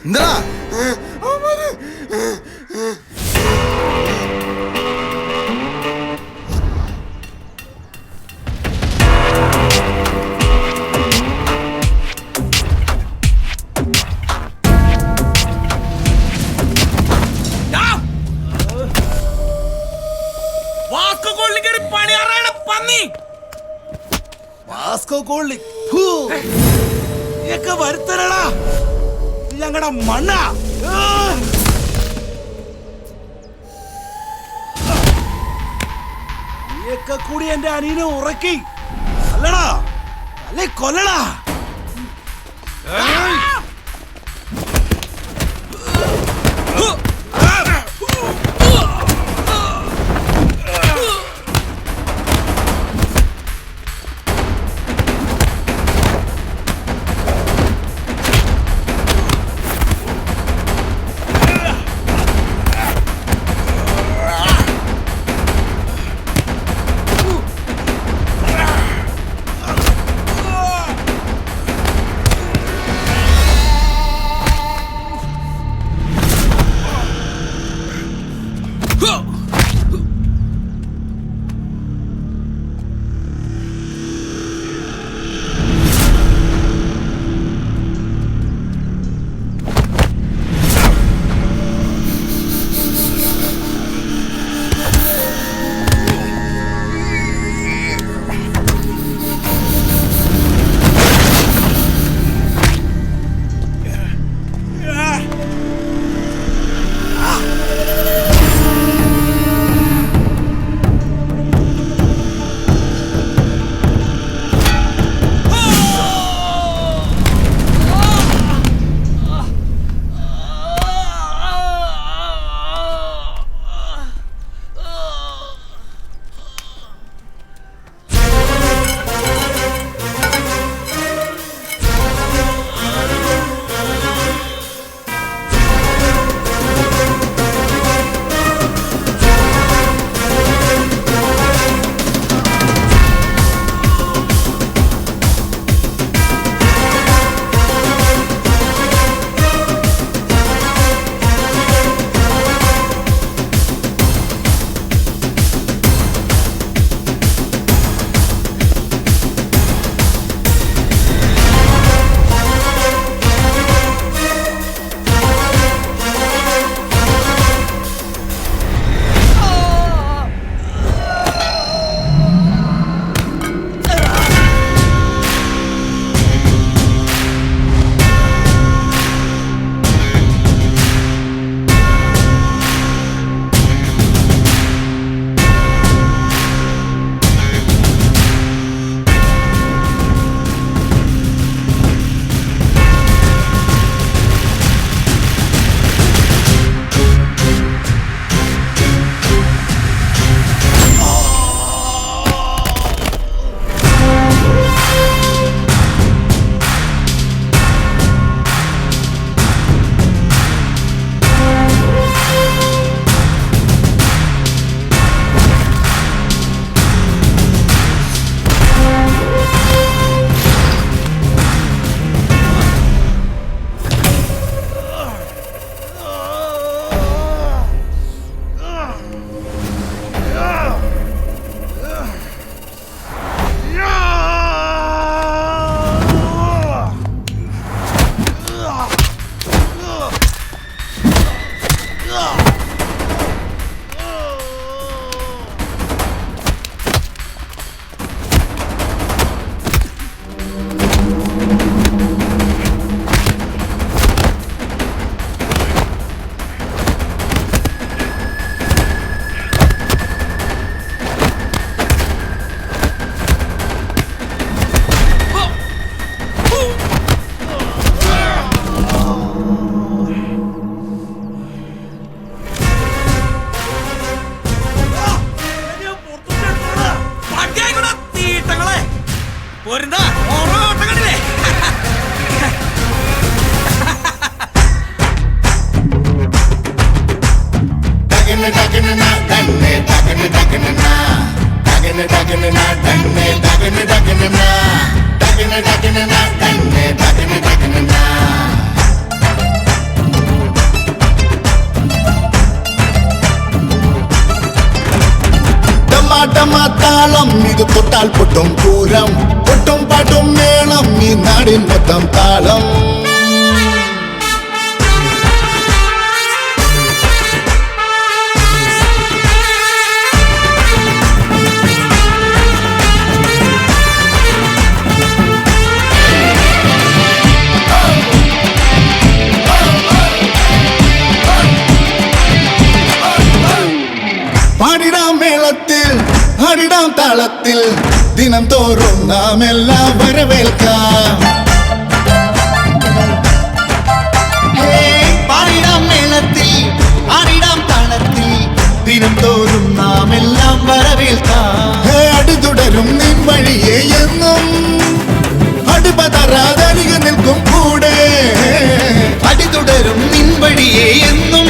എന്താ വാസ്കോ കോളി വരുത്തരടാ ഞങ്ങളുടെ മണ്ണ. കൂടി എന്റെ അനിയനെ ഉറക്കി അല്ലടാ, അല്ലെ കൊല്ലടാ. താളം ഇത് തൊട്ടാൽ പൊട്ടും പൂരം പൊട്ടും പാട്ടും മേളം ഈ നാടിൻ മൊത്തം താളം പാടിടാം മേളത്തിൽ ആടിടാം താളത്തിൽ ദിനം തോറും നാം എല്ലാം വരവേൽക്കാം പാടിടാം മേളത്തിൽ ആടിടാം താളത്തിൽ ദിനം തോറും നാം എല്ലാം വരവേൽക്കാം അടിതുടരും നിൻ വഴിയെ എന്നും അടുപതറാതരികെ നിൽക്കും കൂടെ അടിതുടരും നിൻ വഴിയെ എന്നും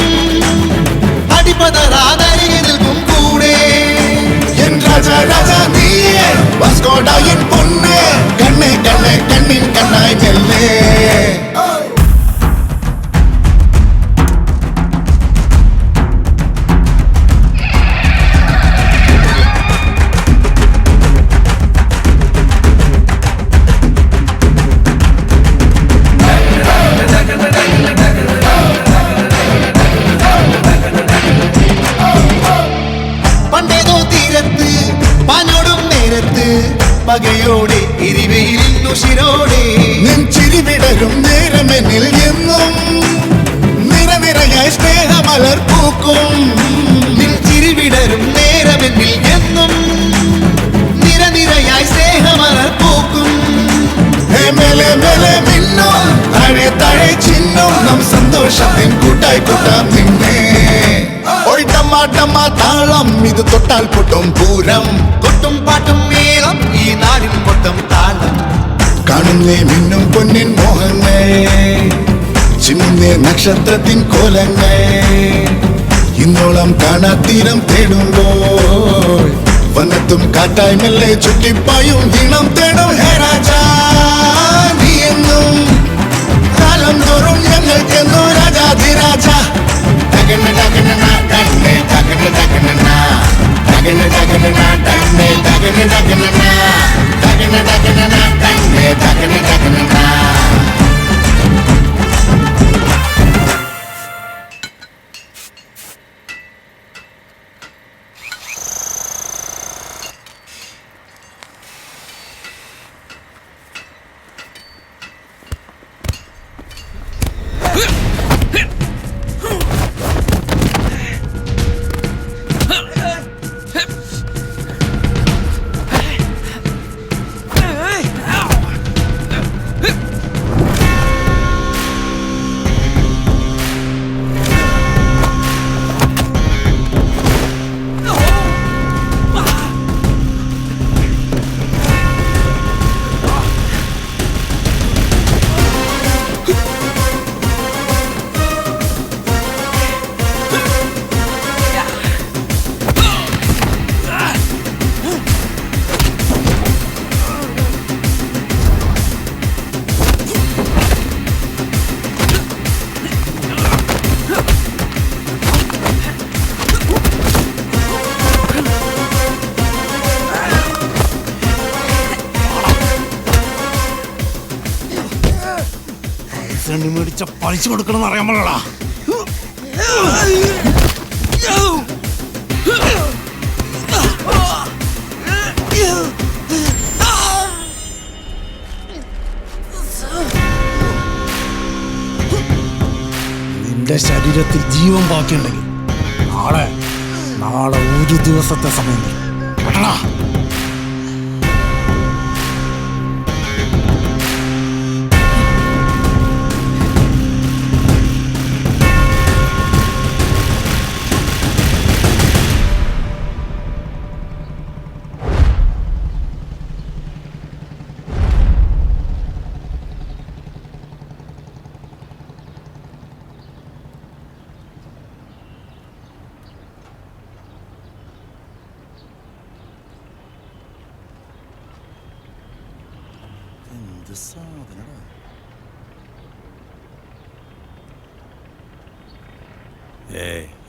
അടിപതറാതരികെ നിൽക്കും കൂടെ എൻ രാജാ രാജാ നീയേ വാസ്കോഡ എൻ പൊന്നെ കണ്ണേ കണ്ണേ കണ്ണിൻ കണ്ണായി മെല്ലെ പകയോടെ ഇരുവയിലുശിരോടെ നെഞ്ചിരി വിടരും നേരമെന്നിൽ എന്നും നിറനിറയായി സ്നേഹമലർ പൂക്കും നെഞ്ചിരി വിടരും നേരമെന്നിൽ എന്നും നിറനിറയായി സ്നേഹമലർ പൂക്കും മേലെ മേലെ മിന്നും താഴെ താഴെ ചിന്നും നാം സന്തോഷത്തിൻ കൂട്ടായി കൂട്ടാം നിന്നെ താളം ഇത് തൊട്ടാൽ പൊട്ടും പൂരം കൊട്ടും പാട്ടും മേളം ഈ നാടിൻ മൊത്തം താളം കാണുന്നേ മിന്നും പൊന്നിൻ മോഹങ്ങൾ ചിമ്മുന്നേ നക്ഷത്രത്തിൻ കോലങ്ങൾ ഇന്നോളം കാണാത്തീരം തേടുമ്പോൾ വനത്തും കാറ്റായി മെല്ലെ ചുറ്റിപ്പായും ഈണം തേടും ഹേ രാജാ നീ എന്നും കാലം തോറും ഞങ്ങൾക്കെന്നോ രാജാധിരാജ ഡഗന ഡഗന ഡഗനെ ഡഗന ഡഗന ഡഗന ഡഗന ഡഗനെ ഡഗന ഡഗന ഡഗന ഡഗന ഡഗനെ ഡഗന ഡഗന മേടിച്ച പലിശ കൊടുക്കണം എന്ന് അറിയാൻ പാടില്ല നിന്റെ ശരീരത്തിൽ ജീവൻ ബാക്കിയുണ്ടെങ്കിൽ നാളെ ഒരു ദിവസത്തെ സമയം തരും.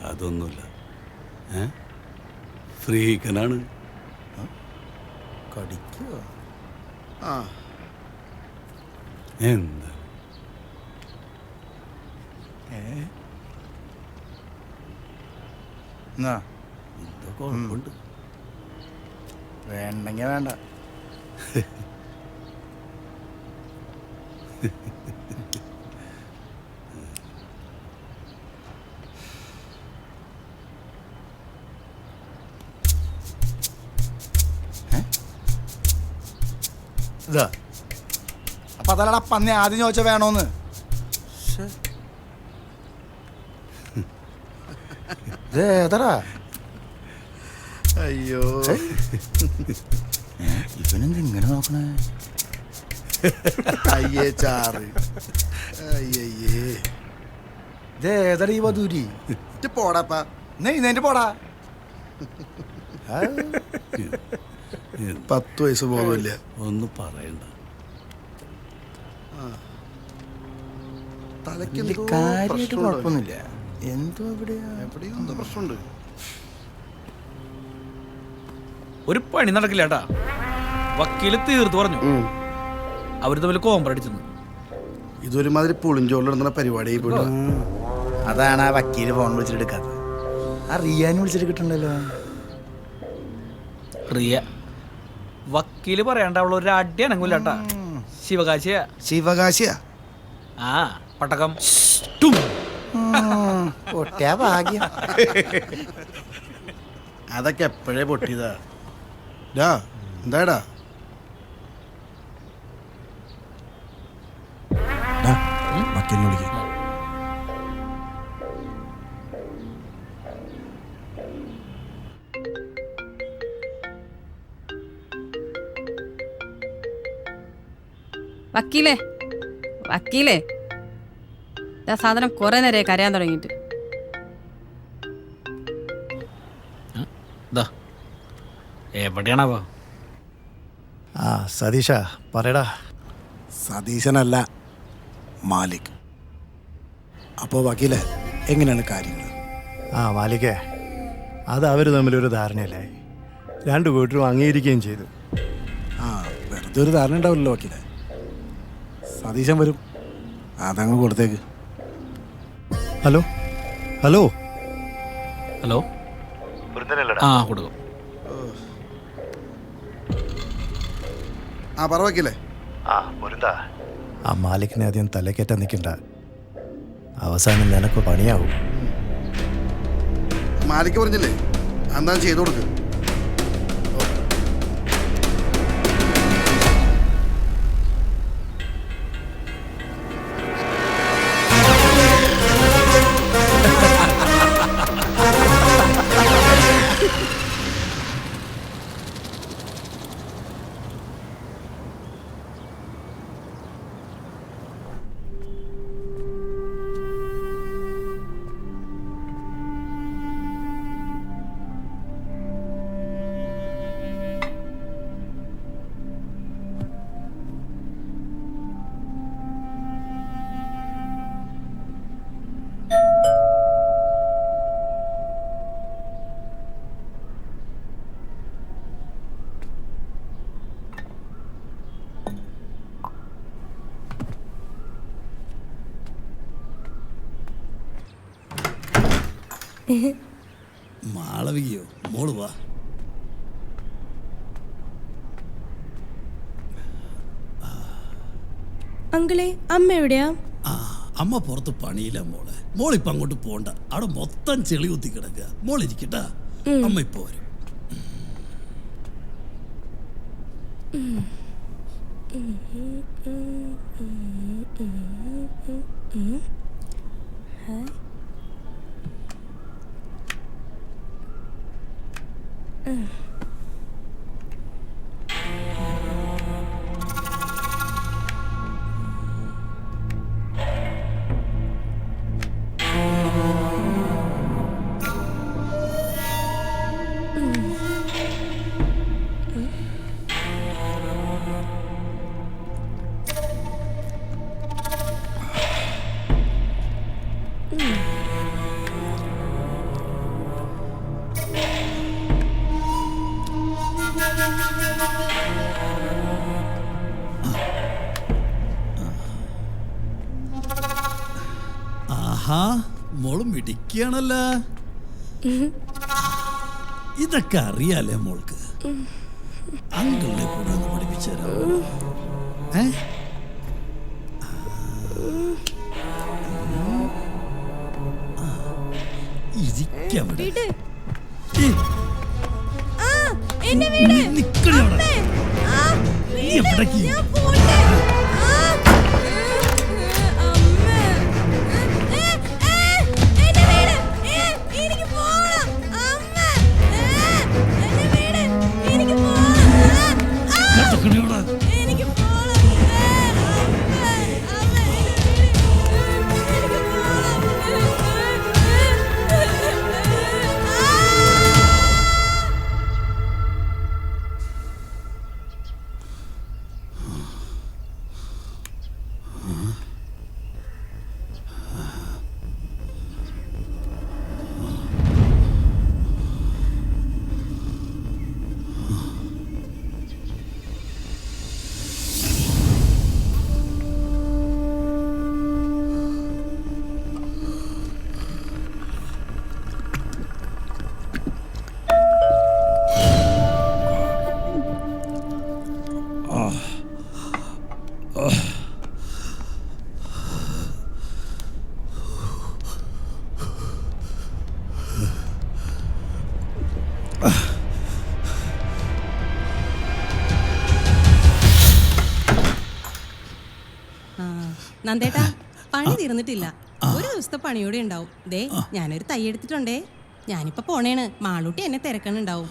അതൊന്നുമില്ല. ഫ്രീക്കനാണ്. കടിക്കുക. എന്താ കുഴപ്പമുണ്ട്. വേണ്ടെങ്കി വേണ്ട. ഇതാ അപ്പൊ അതല്ലടാ പന്നി ആദ്യം ചോദിച്ച വേണോന്ന്. ഏതടാ? അയ്യോ ഇവനെന്ത് ഇങ്ങനെ നോക്കണേ? അയ്യേ ചാറ്. അയ്യേ ഇതേതടാ ഈ വധൂരി? പോടാപ്പാ നെയ്തേന്റെ പോടാ. 10 വയസ്സ് ബോധമില്ല. ഒന്നും പറയണ്ട. തലയ്ക്ക് കാര്യമായിട്ട് കുഴപ്പമൊന്നുമില്ല. എന്തോ എവിടെയോ എന്തോ പ്രശ്നമുണ്ട്. ഒരു പണി നടക്കില്ല ഏട്ടാ. വക്കീല് തീർത്തു പറഞ്ഞു അവര് തമ്മിൽ കോമ്പറടിച്ചെന്ന്. ഇതൊരുമാതിരി പുളിഞ്ചോളിടുന്ന പരിപാടിയായി പോയി. അതാണ് ആ വക്കീല് ഫോൺ വിളിച്ചിട്ട് എടുക്കാത്തത്. ആ റിയാന് വിളിച്ചിട്ട് കിട്ടണ്ടല്ലോ. റിയ വക്കീല് പറയണ്ട, അവള് ഒരു അടി അനങ്ങൂലട്ടാ. ശിവകാശിയാ. ശിവകാശിയാ? ആ പട്ടകം പൊട്ടിയ ഭാഗ്യം. അതൊക്കെ എപ്പോഴേ പൊട്ടിയതാ. എന്താടാ? വക്കീലിനെ വിളിക്കാം. വക്കീലേ വക്കീലേ, സാധനം കുറെ നേരമായി കരയാൻ തുടങ്ങിയിട്ട്. എവിടെയാണാവോ? സതീഷ പറയടാ. സതീശനല്ല, മാലിക്. അപ്പോൾ വക്കീലെ എങ്ങനെയാണ് കാര്യങ്ങൾ? മാലിക്കേ, അത് അവർ തമ്മിലൊരു ധാരണയല്ലേ. 2 വീട്ടിലും അംഗീകരിക്കുകയും ചെയ്തു. വെറുതെ ഒരു ധാരണ ഉണ്ടാവില്ലല്ലോ വക്കീലെ. സതീശൻ വരും, അതങ്ങ് കൊടുത്തേക്ക്. Hello hello hello. ആ കൊടുക്കും. പറ വക്കീലേ. ആ മാലിക്കിനെ ആദ്യം തലക്കേറ്റാൻ നിൽക്കണ്ട. അവസാനം നിനക്ക് പണിയാവും. മാലിക്ക് പറഞ്ഞില്ലേ, എന്താ ചെയ്തു കൊടുക്ക്. മാളവികയോ? മോള് വാ. അങ്കിളെ, അമ്മ എവിടെയാ? അമ്മ പുറത്ത് പണിയില്ല മോളെ. മോളിപ്പോ അങ്ങോട്ട് പോണ്ട, അവിടെ മൊത്തം ചെളി കുത്തി കിടക്കുക. മോളിരിക്കട്ടാ, അമ്മ ഇപ്പൊ വരും. ആഹാ മോള് മിടിക്കുകയാണല്ല. ഇതൊക്കെ അറിയാലേ മോൾക്ക്. അങ്കിളിനെ കൂടെ ഒന്ന് പഠിപ്പിച്ചു തരാമോ? ഇരിക്കവിടെ. നിക്കണവിടെ. നീ എവിടേക്ക്? നന്ദേട്ടാ, പണി തീർന്നിട്ടില്ല. ഒരു ദിവസത്തെ പണിയോടെ ഉണ്ടാവും. ദേ ഞാനൊരു തൈ എടുത്തിട്ടുണ്ടേ. ഞാനിപ്പോ പോണേണ്. മാളൂട്ടി എന്നെ തിരക്കണുണ്ടാവും.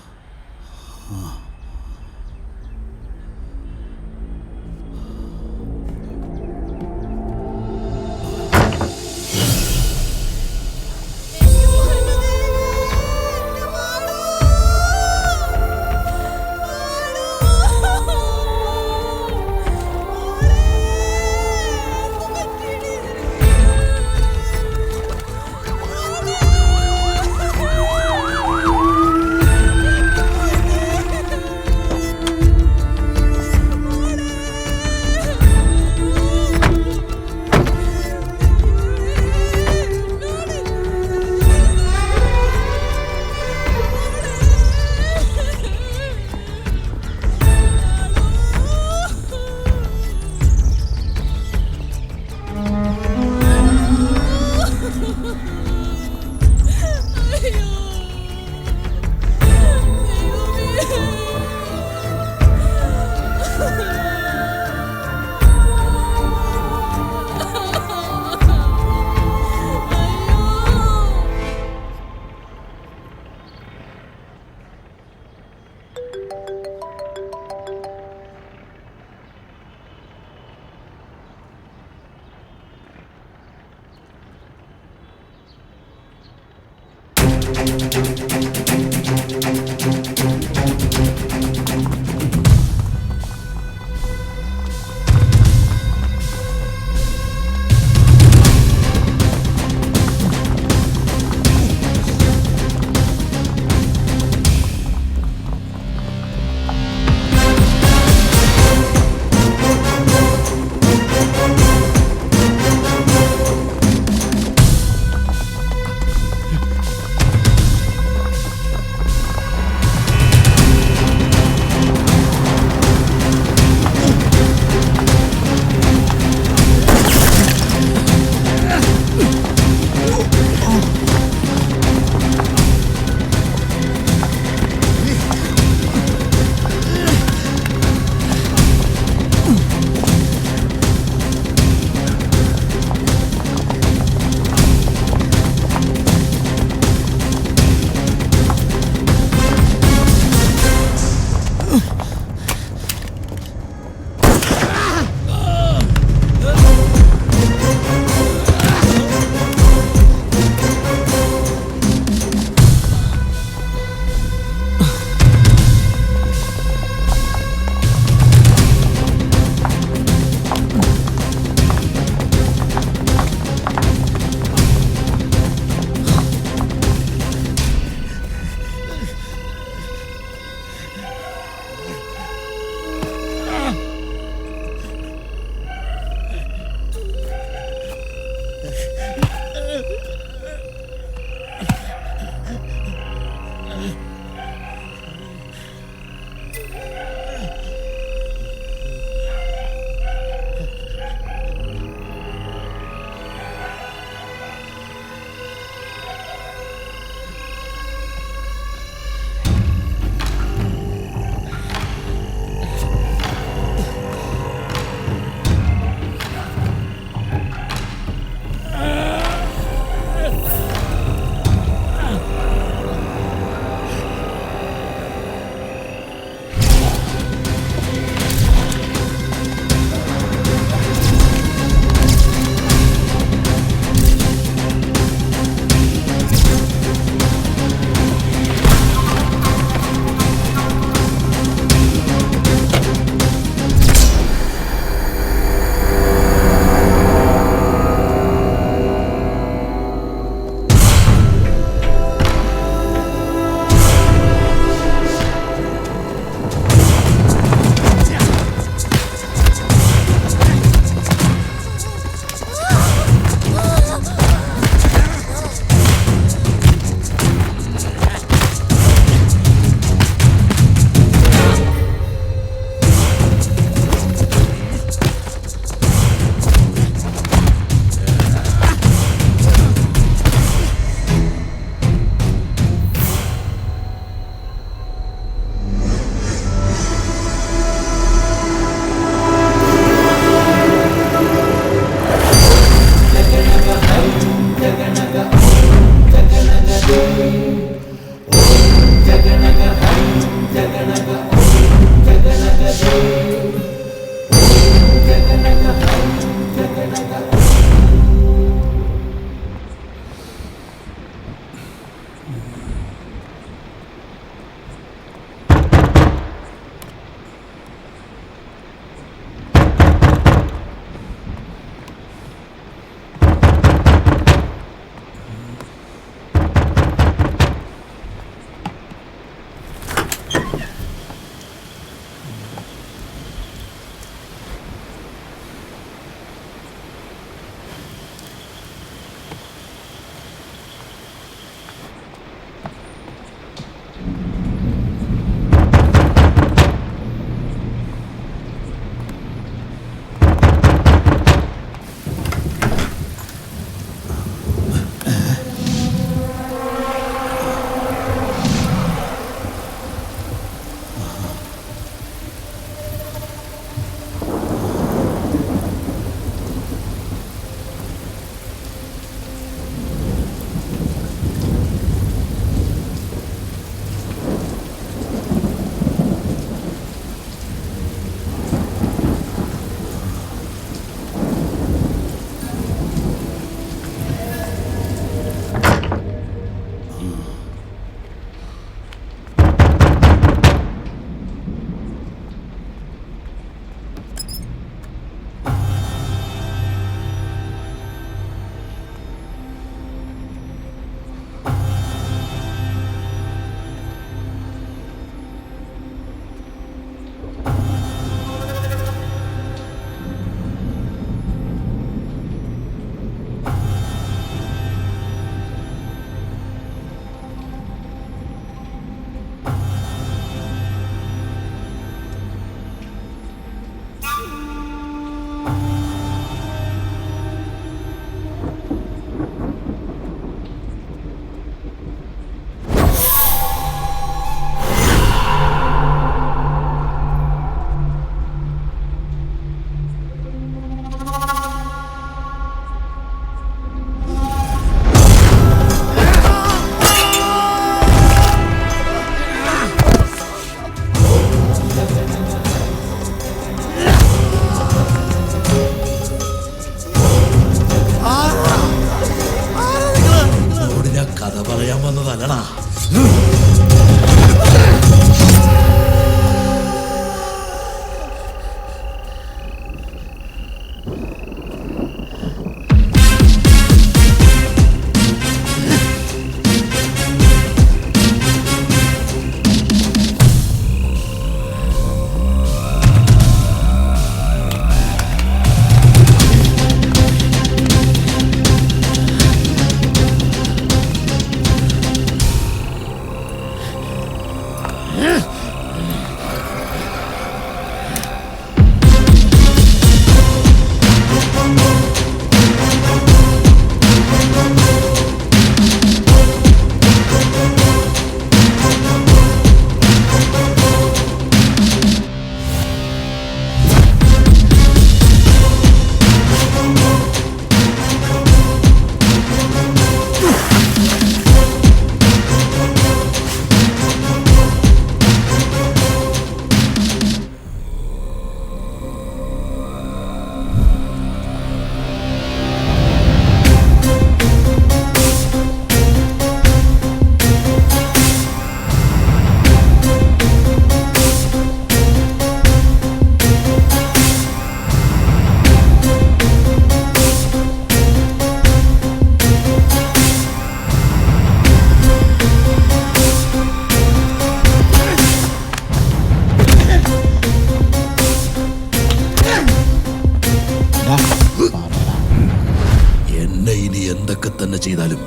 എന്നെ ഇനി എന്തൊക്കെ തന്നെ ചെയ്താലും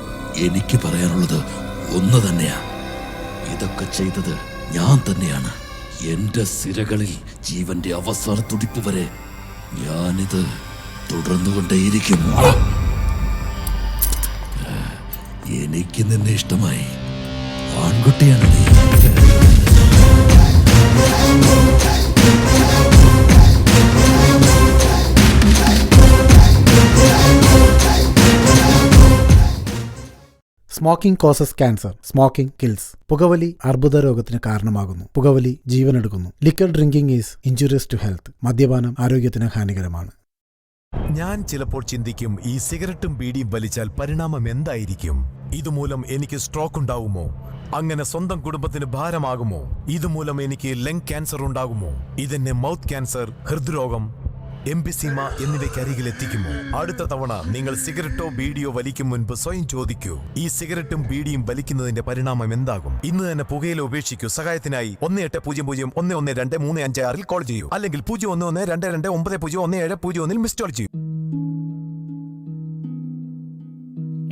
എനിക്ക് പറയാനുള്ളത് ഒന്ന് തന്നെയാ. ഇതൊക്കെ ചെയ്തത് ഞാൻ തന്നെയാണ്. എന്റെ സിരകളിൽ ജീവന്റെ അവസാന തുടിപ്പ് വരെ ഞാനിത് തുടർന്നുകൊണ്ടേയിരിക്കും. എനിക്ക് നിന്നെ ഇഷ്ടമായി. ആൺകുട്ടിയാണ് നീ. Smoking causes cancer. Smoking kills. പുകവലി അർബുദ രോഗത്തിന് കാരണമാകുന്നു. പുകവലി ജീവനെടുക്കുന്നു. Liquor drinking is injurious to health. മദ്യപാനം ആരോഗ്യത്തിന് ഹാനികരമാണ്. ഞാൻ ചിലപ്പോൾ ചിന്തിക്കും, ഈ സിഗരറ്റും ബീഡിയും വലിച്ചാൽ പരിണാമം എന്തായിരിക്കും? ഇതുമൂലം എനിക്ക് സ്ട്രോക്ക് ഉണ്ടാകുമോ? അങ്ങനെ സ്വന്തം കുടുംബത്തിന് ഭാരമാകുമോ? ഇതുമൂലം എനിക്ക് ലങ് ക്യാൻസർ ഉണ്ടാകുമോ? ഇതെന്നെ മൗത്ത് ക്യാൻസർ, ഹൃദ്രോഗം, എംഫിസീമ എന്നിവയ്ക്കരികിൽ എത്തിക്കുമോ? അടുത്ത തവണ നിങ്ങൾ സിഗരറ്റോ ബീഡിയോ വലിക്കും മുൻപ് സ്വയം ചോദിക്കൂ, ഈ സിഗരറ്റും ബീഡിയും വലിക്കുന്നതിന്റെ പരിണാമം എന്താകും? ഇന്ന് തന്നെ പുകയില ഉപേക്ഷിക്കൂ. സഹായത്തിനായി 1800-112356 കോൾ ചെയ്യൂ, അല്ലെങ്കിൽ 011229011701 മിസ് കോൾ ചെയ്യൂ.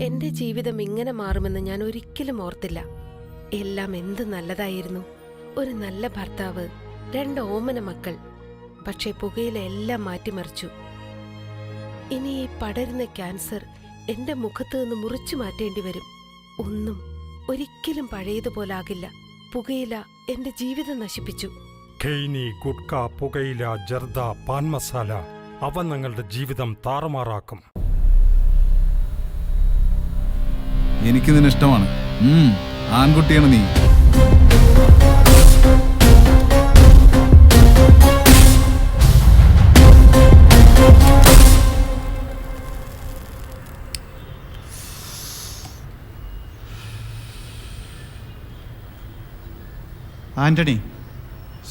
എന്റെ ജീവിതം ഇങ്ങനെ മാറുമെന്ന് ഞാൻ ഒരിക്കലും ഓർത്തില്ല. എല്ലാം എന്ത് നല്ലതായിരുന്നു. ഒരു നല്ല ഭർത്താവ്, 2 ഓമന മക്കൾ. പക്ഷേ പുകയില എല്ലാം മാറ്റിമറിച്ചു. ഇനി ഈ പടരുന്ന ക്യാൻസർ എന്റെ മുഖത്ത് നിന്ന് മുറിച്ചു മാറ്റേണ്ടി വരും. ഒന്നും ഒരിക്കലും പഴയതുപോലാകില്ല. പുകയില എന്റെ ജീവിതം നശിപ്പിച്ചു. ഖൈനി, ഗുഡ്ക, പുകയില, ജർദ, പാൻ മസാല അവ നിങ്ങളുടെ ജീവിതം താറുമാറാക്കും. എനിക്ക് നിന്നെ ഇഷ്ടമാണ്. ആൺകുട്ടിയാണ് നീ. ആന്റണി,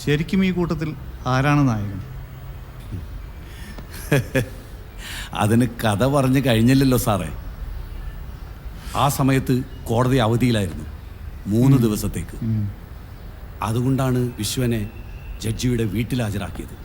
ശരിക്കും ഈ കൂട്ടത്തിൽ ആരാണ് നായകൻ? അതിന് കഥ പറഞ്ഞു കഴിഞ്ഞില്ലല്ലോ സാറേ. ആ സമയത്ത് കോടതി അവധിയിലായിരുന്നു 3 ദിവസത്തേക്ക്. അതുകൊണ്ടാണ് വിശ്വനെ ജഡ്ജിയുടെ വീട്ടിൽ ഹാജരാക്കിയത്.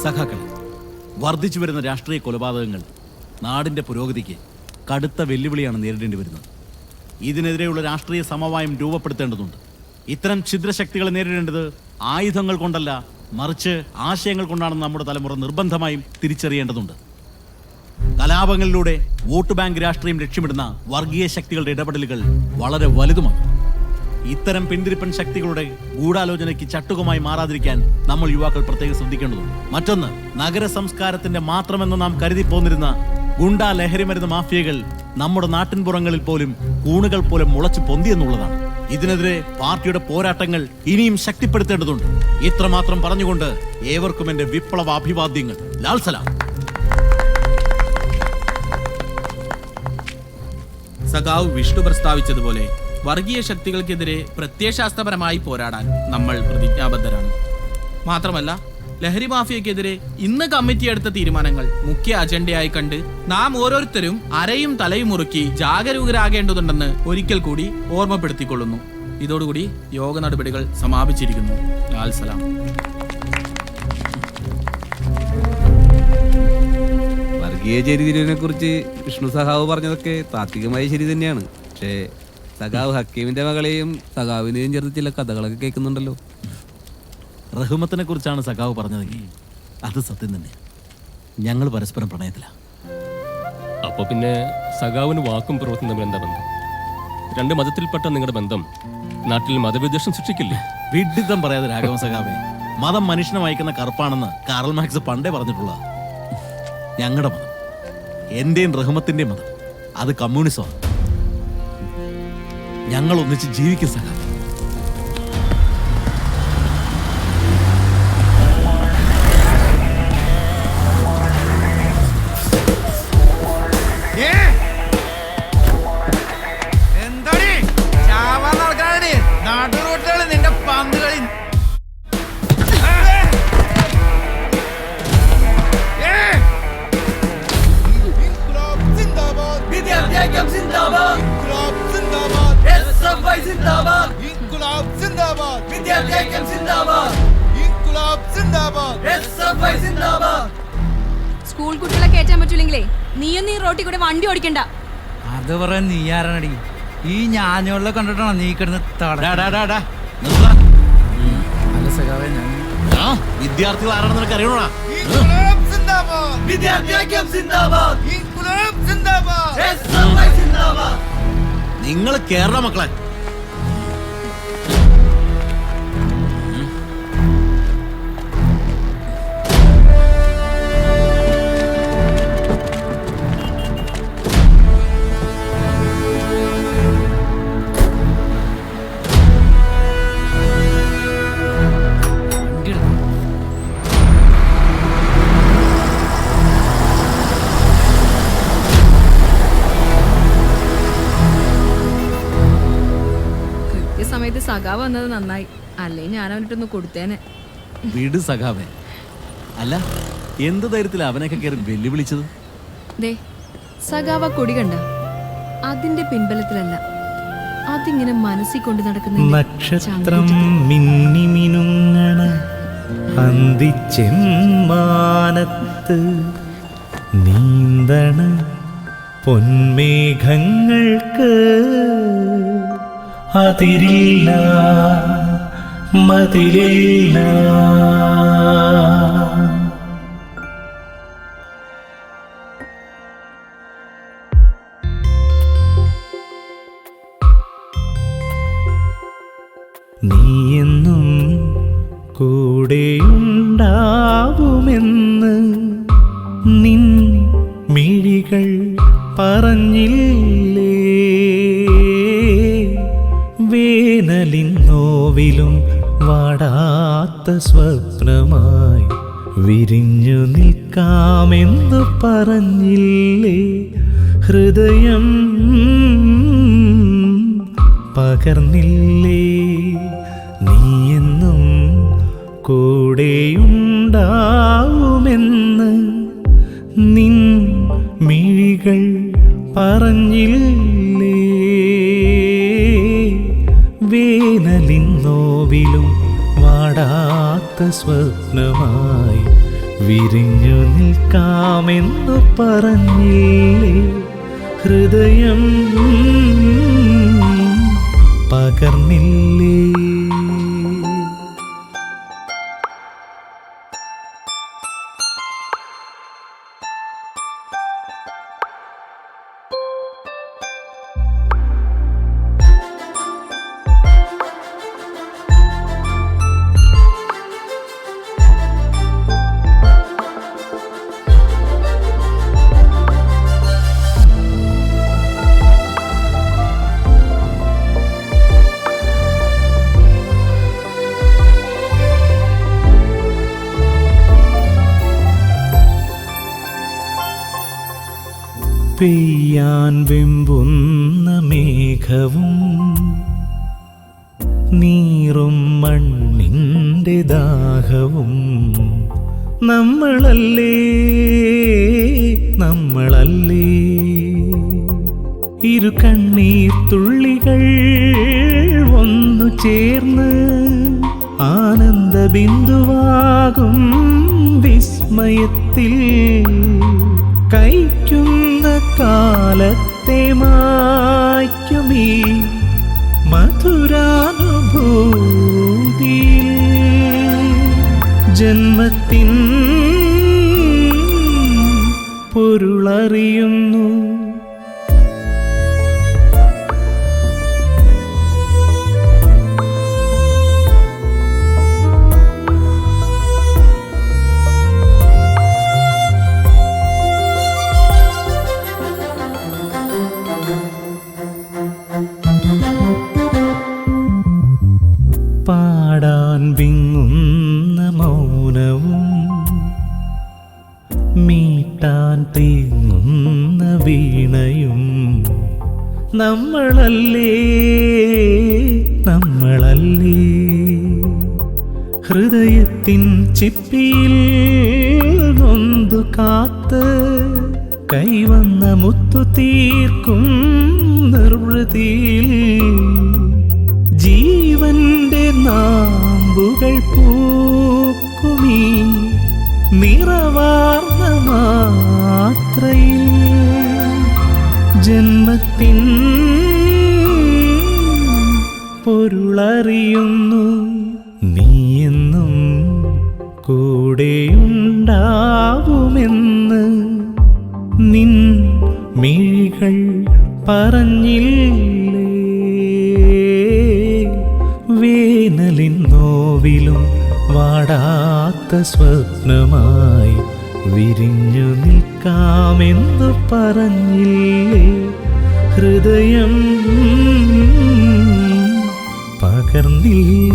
സഖാക്കൾ, വർദ്ധിച്ചു വരുന്ന രാഷ്ട്രീയ കൊലപാതകങ്ങൾ നാടിൻ്റെ പുരോഗതിക്ക് കടുത്ത വെല്ലുവിളിയാണ് നേരിടേണ്ടി വരുന്നത്. ഇതിനെതിരെയുള്ള രാഷ്ട്രീയ സമവായം രൂപപ്പെടുത്തേണ്ടതുണ്ട്. ഇത്തരം ഛിദ്രശക്തികളെ നേരിടേണ്ടത് ആയുധങ്ങൾ കൊണ്ടല്ല, മറിച്ച് ആശയങ്ങൾ കൊണ്ടാണെന്ന് നമ്മുടെ തലമുറ നിർബന്ധമായും തിരിച്ചറിയേണ്ടതുണ്ട്. കലാപങ്ങളിലൂടെ വോട്ട് ബാങ്ക് രാഷ്ട്രീയം ലക്ഷ്യമിടുന്ന വർഗീയ ശക്തികളുടെ ഇടപെടലുകൾ വളരെ വലുതുമാണ്. ഇത്തരം പിന്തിരിപ്പൻ ശക്തികളുടെ ഗൂഢാലോചനയ്ക്ക് ചട്ടുകമായി മാറാതിരിക്കാൻ നമ്മൾ യുവാക്കൾ പ്രത്യേകം ശ്രദ്ധിക്കേണ്ടതുണ്ട്. മറ്റൊന്ന്, നഗര സംസ്കാരത്തിന്റെ മാത്രമെന്ന് നാം കരുതി പോന്നിരുന്ന ഗുണ്ടാ ലഹരിമരുന്ന് മാഫിയകൾ നമ്മുടെ നാട്ടിൻപുറങ്ങളിൽ പോലും കൂണുകൾ പോലെ മുളച്ചു പൊന്തിയെന്നുള്ളതാണ്. ഇതിനെതിരെ പാർട്ടിയുടെ പോരാട്ടങ്ങൾ ഇനിയും ശക്തിപ്പെടുത്തേണ്ടതുണ്ട്. ഇത്രമാത്രം പറഞ്ഞുകൊണ്ട് ഏവർക്കും എന്റെ വിപ്ലവ അഭിവാദ്യങ്ങൾ. ലാൽ സലാം. സഖാവ് വിഷ്ണു പ്രസ്താവിച്ചതുപോലെ വർഗീയ ശക്തികൾക്കെതിരെ പ്രത്യയശാസ്ത്രപരമായി പോരാടാൻ നമ്മൾ പ്രതിജ്ഞാബദ്ധരാണ്. മാത്രമല്ല, ലഹരി മാഫിയക്കെതിരെ ഇന്ന് കമ്മിറ്റി എടുത്ത തീരുമാനങ്ങൾ മുഖ്യ അജണ്ടയായി കണ്ട് നാം ഓരോരുത്തരും അരയും തലയും മുറുക്കി ജാഗരൂകരാകേണ്ടതുണ്ടെന്ന് ഒരിക്കൽ കൂടി ഓർമ്മപ്പെടുത്തിക്കൊള്ളുന്നു. ഇതോടുകൂടി യോഗ നടപടികൾ സമാപിച്ചിരിക്കുന്നു. ലാൽ സലാം. വർഗീയ ചേരിതിരിവിനെ കുറിച്ച് വിഷ്ണു സഖാവ് പറഞ്ഞതൊക്കെ താത്വികമായി ശരി തന്നെയാണ്. പക്ഷേ സഖാവ് ഹക്കീമിന്റെ മകളെയും സഖാവിനെയും ചേർത്ത് ചില കഥകളൊക്കെ കേൾക്കുന്നുണ്ടല്ലോ. റഹ്മത്തിനെ കുറിച്ചാണ് സഖാവ് പറഞ്ഞതെങ്കിൽ അത് സത്യം തന്നെ. ഞങ്ങൾ പരസ്പരം പ്രണയത്തില. അപ്പൊ പിന്നെ സഖാവിന് വാക്കും പ്രവൃത്തിയും തമ്മിൽ എന്താ ബന്ധം? രണ്ട് മതത്തിൽപ്പെട്ട നിങ്ങളുടെ ബന്ധം നാട്ടിൽ മതവിദ്വേഷം സൃഷ്ടിക്കില്ലേ? വിഡിത്തം പറയാതെ രാഘവൻ സഖാവേ, മതം മനുഷ്യനെ വായിക്കുന്ന കറുപ്പാണെന്ന് കാറൽ മാർക്സ് പണ്ടേ പറഞ്ഞിട്ടുള്ള ഞങ്ങളുടെ മതം, എന്റെയും റഹ്മത്തിന്റെയും മതം, അത് കമ്മ്യൂണിസമാണ്. ഞങ്ങൾ ഒന്നിച്ച് ജീവിക്കും സഖാവ്. എന്താടി ചാവാൻ നടക്കാനടി നാട്ടുകൂട്ടുകൾ നിന്റെ പന്തുകളി. വിദ്യാർത്ഥിഐക്യം സിന്ദാബാദ്, SFI സിന്ദാബാദ്, വിദ്യാർത്ഥിഐക്യം സിന്ദാബാദ്, SFI സിന്ദാബാദ്. സ്കൂൾ കുട്ടികളെ കയറ്റാൻ പറ്റൂലെങ്കിലേ നീയൊന്നും ഈ റോട്ടിൽ കൂടെ വണ്ടി ഓടിക്കണ്ട. അത് പറയാൻ നീ ആരാണടി? ഈ ഞാഞ്ഞോളെ കണ്ടിട്ടാണോ നീ കിടന്ന് വിദ്യാർത്ഥികൾ ആരാണെന്ന് നിനക്ക് അറിയണോടാ? വിദ്യാർത്ഥിഐക്യം സിന്ദാബാദ്, SFI സിന്ദാബാദ്. നിങ്ങൾ കേരള മക്കളെ. സമയത്ത് സഖാവ് വന്നത് നന്നായി, അല്ലേ ഞാൻ അവനിട്ടൊന്ന് കൊടുത്തേനെ. വീട് സഖാവേ. അല്ല, എന്ത് ധൈര്യത്തിൽ അവനൊക്കെ കയറി വെല്ലുവിളിച്ചത്? ദേ സഖാവ കൊടി കണ്ട, അതിന്റെ പിൻബലത്തിലല്ല, അതിങ്ങനെ മനസ്സിൽ കൊണ്ട് നടക്കുന്ന നക്ഷത്രം മിന്നി മിനുങ്ങണ അന്തിച്ചെമ്മാനത്ത് നീന്തണ പൊന്മേഘങ്ങൾക്ക് അതിരില്ല മതിലില്ല. നീയെന്നും കൂടെയുണ്ടാവുമെന്ന് നിൻ മിഴികൾ പറഞ്ഞില്ലേ? വേനലിൻ നോവിലും വാടാത്ത സ്വപ്നമായി വിരിഞ്ഞു നിൽക്കാമെന്ന് പറഞ്ഞില്ലേ? ഹൃദയം പകർന്നില്ലേ? നീയെന്നും കൂടെയുണ്ടാവുമെന്ന് നിൻ മിഴികൾ പറഞ്ഞില്ലേ? വേനലിൻ നോവിലും വാടാത്ത സ്വപ്നമായി വിരിഞ്ഞു നിൽക്കാമെന്ന് പറഞ്ഞില്ലേ? ഹൃദയം പകർന്നില്ലേ? പെയ്യാൻ വെമ്പുന്ന മേഘവും നീറും മണ്ണിൻ്റെ ദാഹവും നമ്മളല്ലേ നമ്മളല്ലേ ഇരു കണ്ണീർ തുള്ളികൾ ഒന്നു ചേർന്ന് ആനന്ദ ബിന്ദുവാകും വിസ്മയത്തിൽ കൈക്കുന്ന കാലത്തെ മായ്ക്കുമീ മധുരാനുഭൂതിയിൽ ജന്മത്തിൻ പൊരുളറിയുന്നു. പാടാൻ വിങ്ങുന്ന മൗനവും മീട്ടാൻ തേങ്ങുന്ന വീണയും നമ്മളല്ലേ നമ്മളല്ലേ ഹൃദയത്തിൻ ചിപ്പിയിൽ നൊന്തു കാത്ത് കൈവന്ന മുത്തു തീർക്കും നിർവൃതിയിൽ ജീവന്റെ നാമ്പുകൾ പൂക്കുമീ നിറവാർന്ന മാത്രയിൽ ജന്മത്തിൻ പൊരുളറിയുന്നു. നീയെന്നും കൂടെയുണ്ടാവുമെന്ന് നിൻ മിഴികൾ പറഞ്ഞില്ലേ. വേനലിൻ നോവിലും വാടാത്ത സ്വപ്നമായി വിരിഞ്ഞു നിൽക്കാമെന്ന് പറഞ്ഞില്ലേ. ഹൃദയം പകർന്നില്ലേ.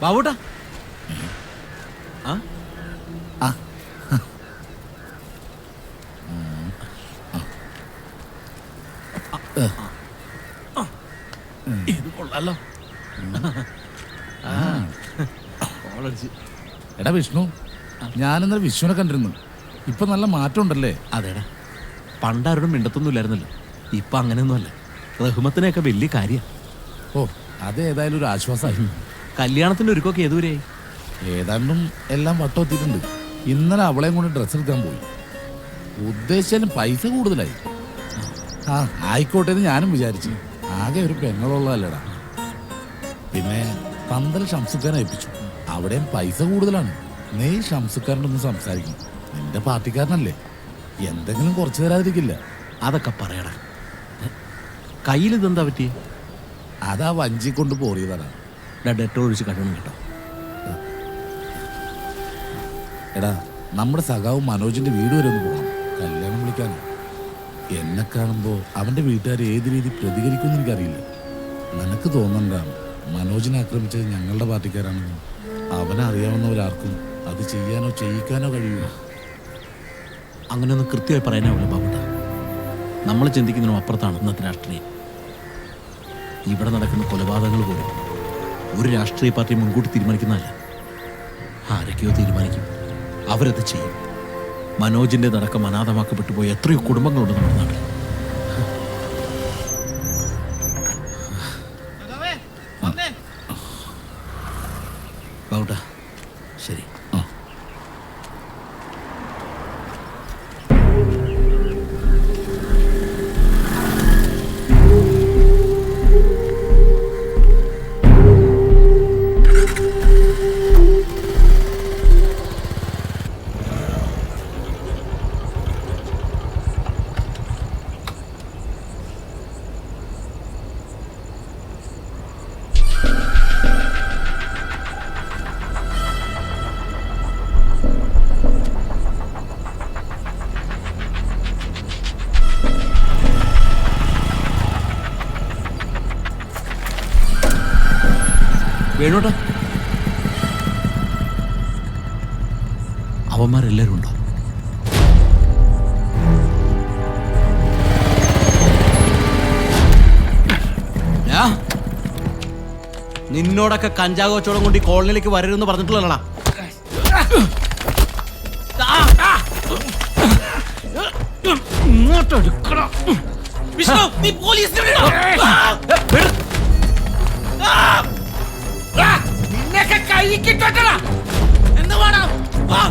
ബാബൂട്ടാ ഇത് കൊള്ളാലോ. എടാ വിഷ്ണു, ഞാനിന്നലെ വിഷ്ണുവിനെ കണ്ടിരുന്നു. ഇപ്പൊ നല്ല മാറ്റം ഉണ്ടല്ലേ? അതേടാ, പണ്ടാരോടും മിണ്ടത്തൊന്നുമില്ലായിരുന്നല്ലോ. ഇപ്പൊ അങ്ങനെയൊന്നുമല്ല. റഹ്മത്തിനെയൊക്കെ വലിയ കാര്യ. ഓ, അത് ഏതായാലും ഒരു ആശ്വാസമായി. കല്യാണത്തിന്റെ ഒരുക്കൊക്കെ ഏതുവരെയായി? ഏതാണ്ടും എല്ലാം വട്ടമെത്തിയിട്ടുണ്ട്. ഇന്നലെ അവളെയും കൊണ്ട് ഡ്രസ്സ് എടുക്കാൻ പോയി. ഉദ്ദേശിച്ചാലും പൈസ കൂടുതലായി. ആ ആയിക്കോട്ടെ എന്ന് ഞാനും വിചാരിച്ചു. ആകെ ഒരു പെങ്ങളുള്ളതല്ലടാ. പിന്നെ പന്തൽ ഷംസുക്കാരനെ ഏൽപ്പിച്ചു. അവിടെയും പൈസ കൂടുതലാണ്. നീ ഷംസുക്കാരനൊന്ന് സംസാരിക്കും. നിന്റെ പാർട്ടിക്കാരനല്ലേ, എന്തെങ്കിലും കുറച്ച് തരാതിരിക്കില്ല. അതൊക്കെ പറയടാ. കയ്യിൽ ഇതെന്താ പറ്റി? അതാ വഞ്ചി കൊണ്ട് പോറിയതാണ്. ഡെറ്റോൾ ഒഴിച്ച് കഴിയണം കേട്ടോ. എടാ, നമ്മുടെ സഖാവ് മനോജിന്റെ വീട് വരെ ഒന്ന് പോകണം, കല്യാണം വിളിക്കാൻ. എന്നെ കാണുമ്പോൾ അവന്റെ വീട്ടുകാർ ഏത് രീതി പ്രതികരിക്കുമെന്ന് എനിക്കറിയില്ല. നിനക്ക് തോന്നണ്ടാണ് മനോജിനെ ആക്രമിച്ചത് ഞങ്ങളുടെ പാർട്ടിക്കാരാണെന്ന്. അവനെ അറിയാവുന്നവരാർക്കും അത് ചെയ്യാനോ ചെയ്യിക്കാനോ കഴിയില്ല. അങ്ങനെയൊന്നും കൃത്യമായി പറയാനാവില്ല ബാബുട്ട. നമ്മൾ ചിന്തിക്കുന്നതിനും അപ്പുറത്താണ് ഇന്നത്തെ രാഷ്ട്രീയം. ഇവിടെ നടക്കുന്ന കൊലപാതകങ്ങൾ പോലും ഒരു രാഷ്ട്രീയ പാർട്ടി മുൻകൂട്ടി തീരുമാനിക്കുന്നതല്ല. ആരൊക്കെയോ തീരുമാനിക്കും, അവരത് ചെയ്യും. മനോജിന്റെ നടക്കം അനാഥമാക്കപ്പെട്ടു പോയ എത്രയോ കുടുംബങ്ങളുണ്ട് നമ്മുടെ നാട്ടിൽ. ബാബുട്ട, ശരി. വേണോട്ടാ, അവന്മാരെല്ലാരും ഉണ്ടോ? നിന്നോടൊക്കെ കഞ്ചാവ് കച്ചവടം കൊണ്ട് ഈ കോളനിയിലേക്ക് വരരുതെന്ന് പറഞ്ഞിട്ടുള്ളതാ. വിഷ്ണു, നീ പോലീസിനെ വിളിടോ. നിന്നെയൊക്കെ കൈ കിട്ടട്ടടാ. എന്ത് വേണം? വാ.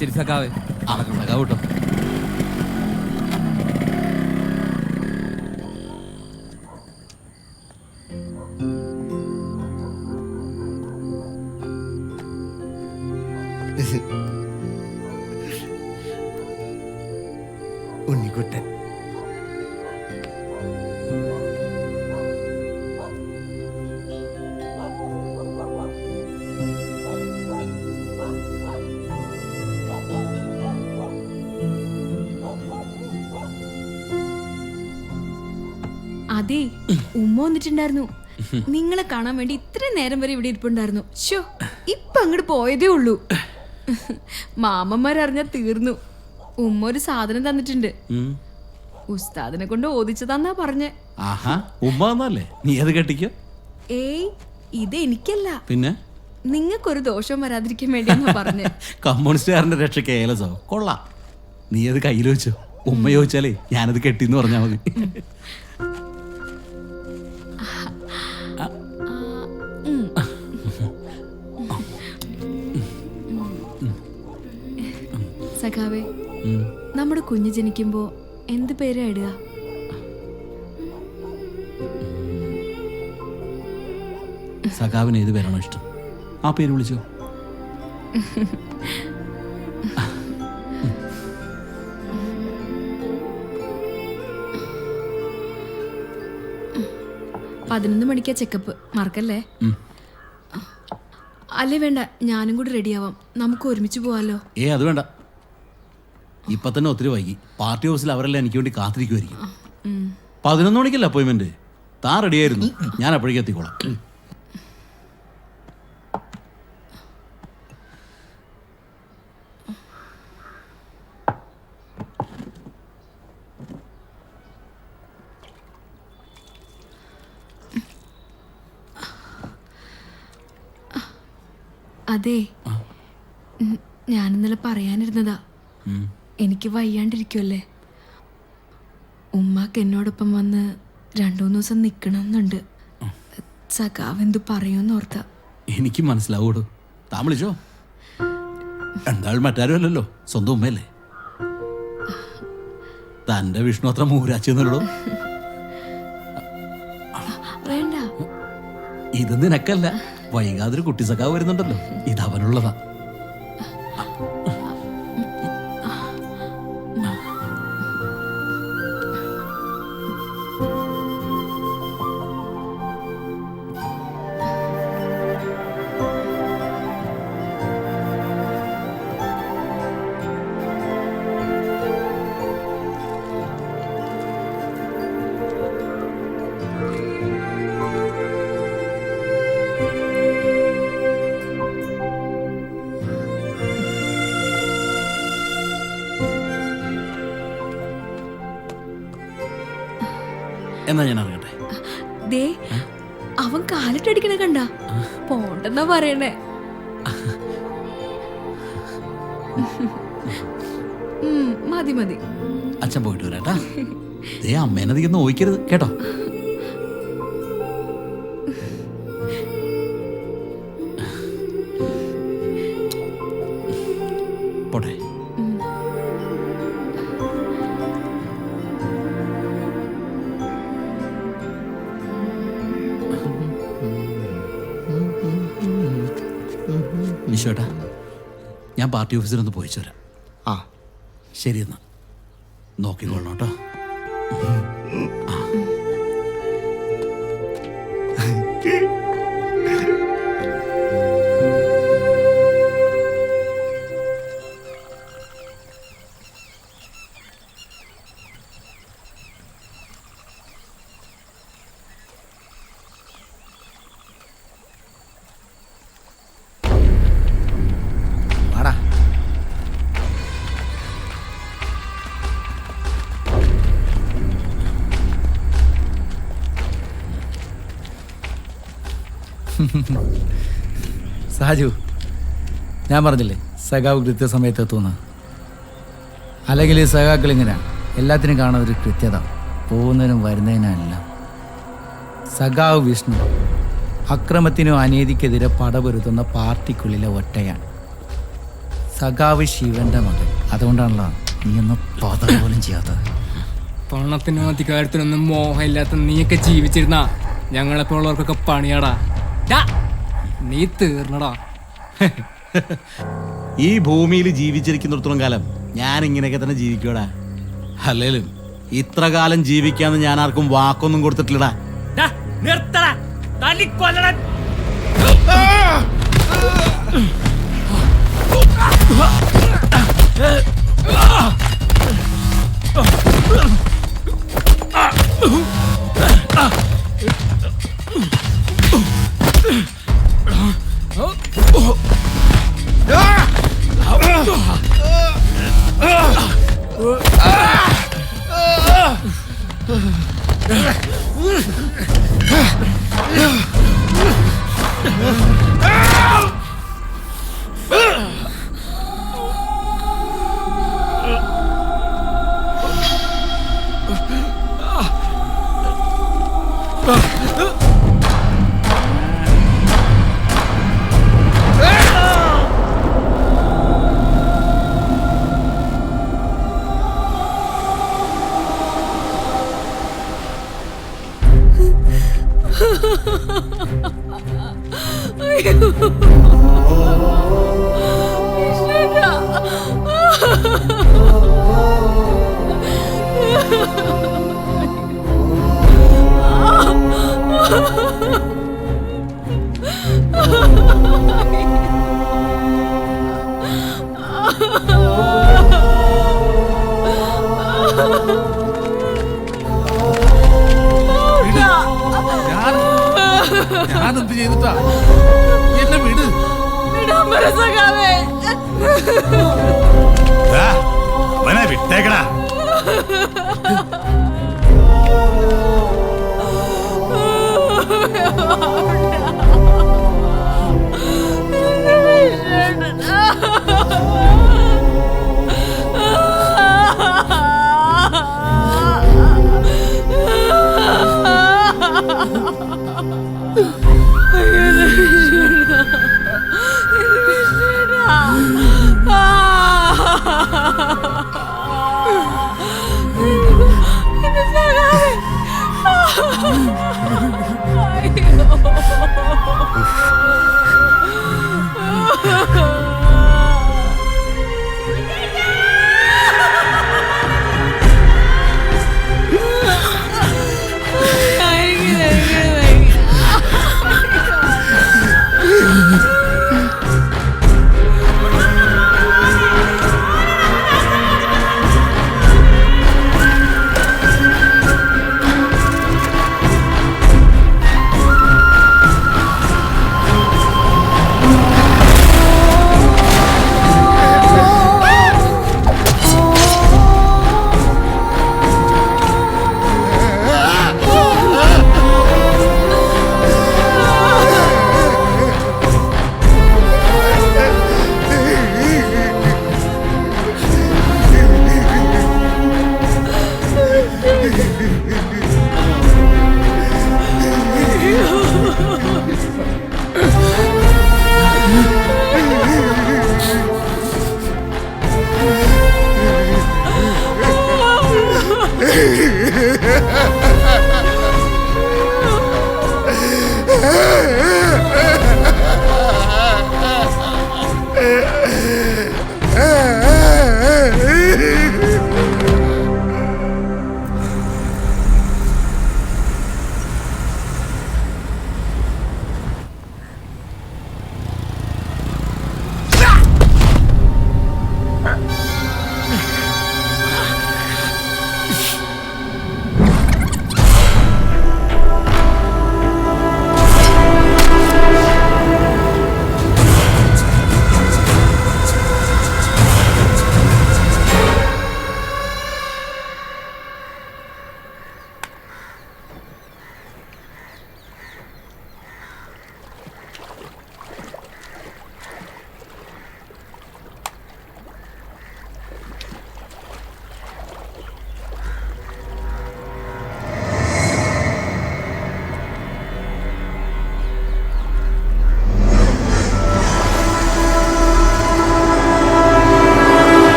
ശരി സഖാവേ, സഖാവ് കേട്ടോ. ഉണ്ണിക്കുട്ടൻ അതെ, ഉമ്മ വന്നിട്ടുണ്ടായിരുന്നു. നിങ്ങളെ കാണാൻ വേണ്ടി ഇത്രയും നേരം വരെ ഇവിടെ ഇരിപ്പുണ്ടായിരുന്നു. ഷോ, ഇപ്പൊ അങ്ങോട്ട് പോയതേ ഉള്ളൂ. മാമന്മാരറിഞ്ഞാ തീർന്നു. ഉമ്മ ഒരു സാധനം തന്നിട്ടുണ്ട്. ഉസ്താദിനെ കൊണ്ട് ഓദിച്ചതാന്നാ പറഞ്ഞേ. ആഹാ, ഉമ്മ വന്നല്ലേ, നീ അത് കെട്ടിക്കോ. ഏയ്, ഇത് എനിക്കല്ല, പിന്നെ നിങ്ങൾക്കൊരു ദോഷം വരാതിരിക്കാൻ വേണ്ടിയാ പറഞ്ഞേ. കമ്മ്യൂണിസ്റ്റുകാരന്റെ രക്ഷയ്ക്ക് ഏലസോ കൊള്ളാം. നീ അത് കയ്യിൽ വെച്ചോ. ഉമ്മ ചോദിച്ചാലേ ഞാനത് കെട്ടിന്ന് പറഞ്ഞാൽ മതി. സഖാവേ, നമ്മുടെ കുഞ്ഞ് ജനിക്കുമ്പോ എന്ത് പേരാ ഇടുക? സഖാവിന് ഏത് പേരാണോ ഇഷ്ടം ആ പേര് വിളിച്ചോ. പതിനൊന്ന് മണിക്കാ ചെക്കപ്പ്, മറക്കല്ലേ. അല്ലേ വേണ്ട, ഞാനും കൂടി റെഡിയാവാം, നമുക്ക് ഒരുമിച്ച് പോവാലോ. അത് വേണ്ട, ഇപ്പൊ തന്നെ ഒത്തിരി വൈകി. പാർട്ടി ഓഫീസിൽ അവരെല്ലാം എനിക്ക് വേണ്ടി കാത്തിരിക്കുമായിരിക്കും. 11 മണിക്കല്ല അപ്പോയിന്റ്മെന്റ്. താൻ റെഡിയായിരുന്നു, ഞാൻ അപ്പോഴേക്കും എത്തിക്കോളാം. അതെ, ഞാനിന്നലെ പറയാനിരുന്നതാ, എനിക്ക് വയ്യാണ്ടിരിക്കുമല്ലേ. ഉമ്മാക്ക് എന്നോടൊപ്പം വന്ന് 2-3 ദിവസം നിൽക്കണമെന്നുണ്ട്. സഖാവ് എന്തു പറയുമെന്ന് ഓർത്താ. എനിക്ക് മനസ്സിലാവൂടോ, താൻ വിളിച്ചോ. എന്തായാലും മറ്റാരും അല്ലല്ലോ, സ്വന്തം ഉമ്മയല്ലേ. തന്റെ വിഷ്ണു അത്ര മൂരാച്ചെന്നുള്ളൂ. വേണ്ട, ഇത് നിനക്കല്ല, വൈകാതൊരു കുട്ടി സഖാവ് വരുന്നുണ്ടല്ലോ, ഇത് അവനുള്ളതാ. എന്നാ ഞാൻ അറിയട്ടെ. ദേ, അവൻ കാലിട്ടടിക്കണ കണ്ട, പോണ്ടെന്നാ പറയണേ. മതി മതി, അച്ഛൻ പോയിട്ട് വരാട്ടാ. ദേ, അമ്മേനധികം നോയിക്കരുത് കേട്ടോ. പോട്ടെ. വിശ്വേട്ടാ, ഞാൻ പാർട്ടി ഓഫീസിലൊന്ന് പോയിച്ചു വരാം. ആ ശരി, എന്നാ നോക്കിക്കൊള്ളണം കേട്ടോ. സാജു, ഞാൻ പറഞ്ഞില്ലേ സഖാവ് കൃത്യസമയത്ത് എത്തുമെന്ന്. അല്ലെങ്കിൽ ഈ സഖാക്കൾ ഇങ്ങനെ എല്ലാത്തിനും കാണാൻ ഒരു കൃത്യത, പോകുന്നതിനും വരുന്നതിനല്ല. സഖാവ് വിഷ്ണു അക്രമത്തിനോ അനീതിക്കെതിരെ പടപൊരുത്തുന്ന പാർട്ടിക്കുള്ളിലെ ഒറ്റയാണ്. സഖാവ് ശിവന്റെ മകൻ. അതുകൊണ്ടാണല്ലോ നീ ഒന്നും പദം പോലും ചെയ്യാത്തത്. പണത്തിനും അധികാരത്തിനൊന്നും മോഹമില്ലാത്ത നീയൊക്കെ ജീവിച്ചിരുന്ന ഞങ്ങളെപ്പോലുള്ളവർക്കൊക്കെ പണിയാടാ. നീ തീർന്നടാ. ഈ ഭൂമിയിൽ ജീവിച്ചിരിക്കുന്നിടത്തോളം കാലം ഞാൻ ഇങ്ങനെയൊക്കെ തന്നെ ജീവിക്കൂടാ. അല്ലേലും ഇത്ര കാലം ജീവിക്കാന്ന് ഞാൻ ആർക്കും വാക്കൊന്നും കൊടുത്തിട്ടില്ലടാ. നിർത്തടാ, തല്ലിക്കൊല്ലടാ. ഞാനെന്ത് ചെയ്തിട്ടാ? എന്നെ വിട്. അവനെ വിട്ടേക്കടാ.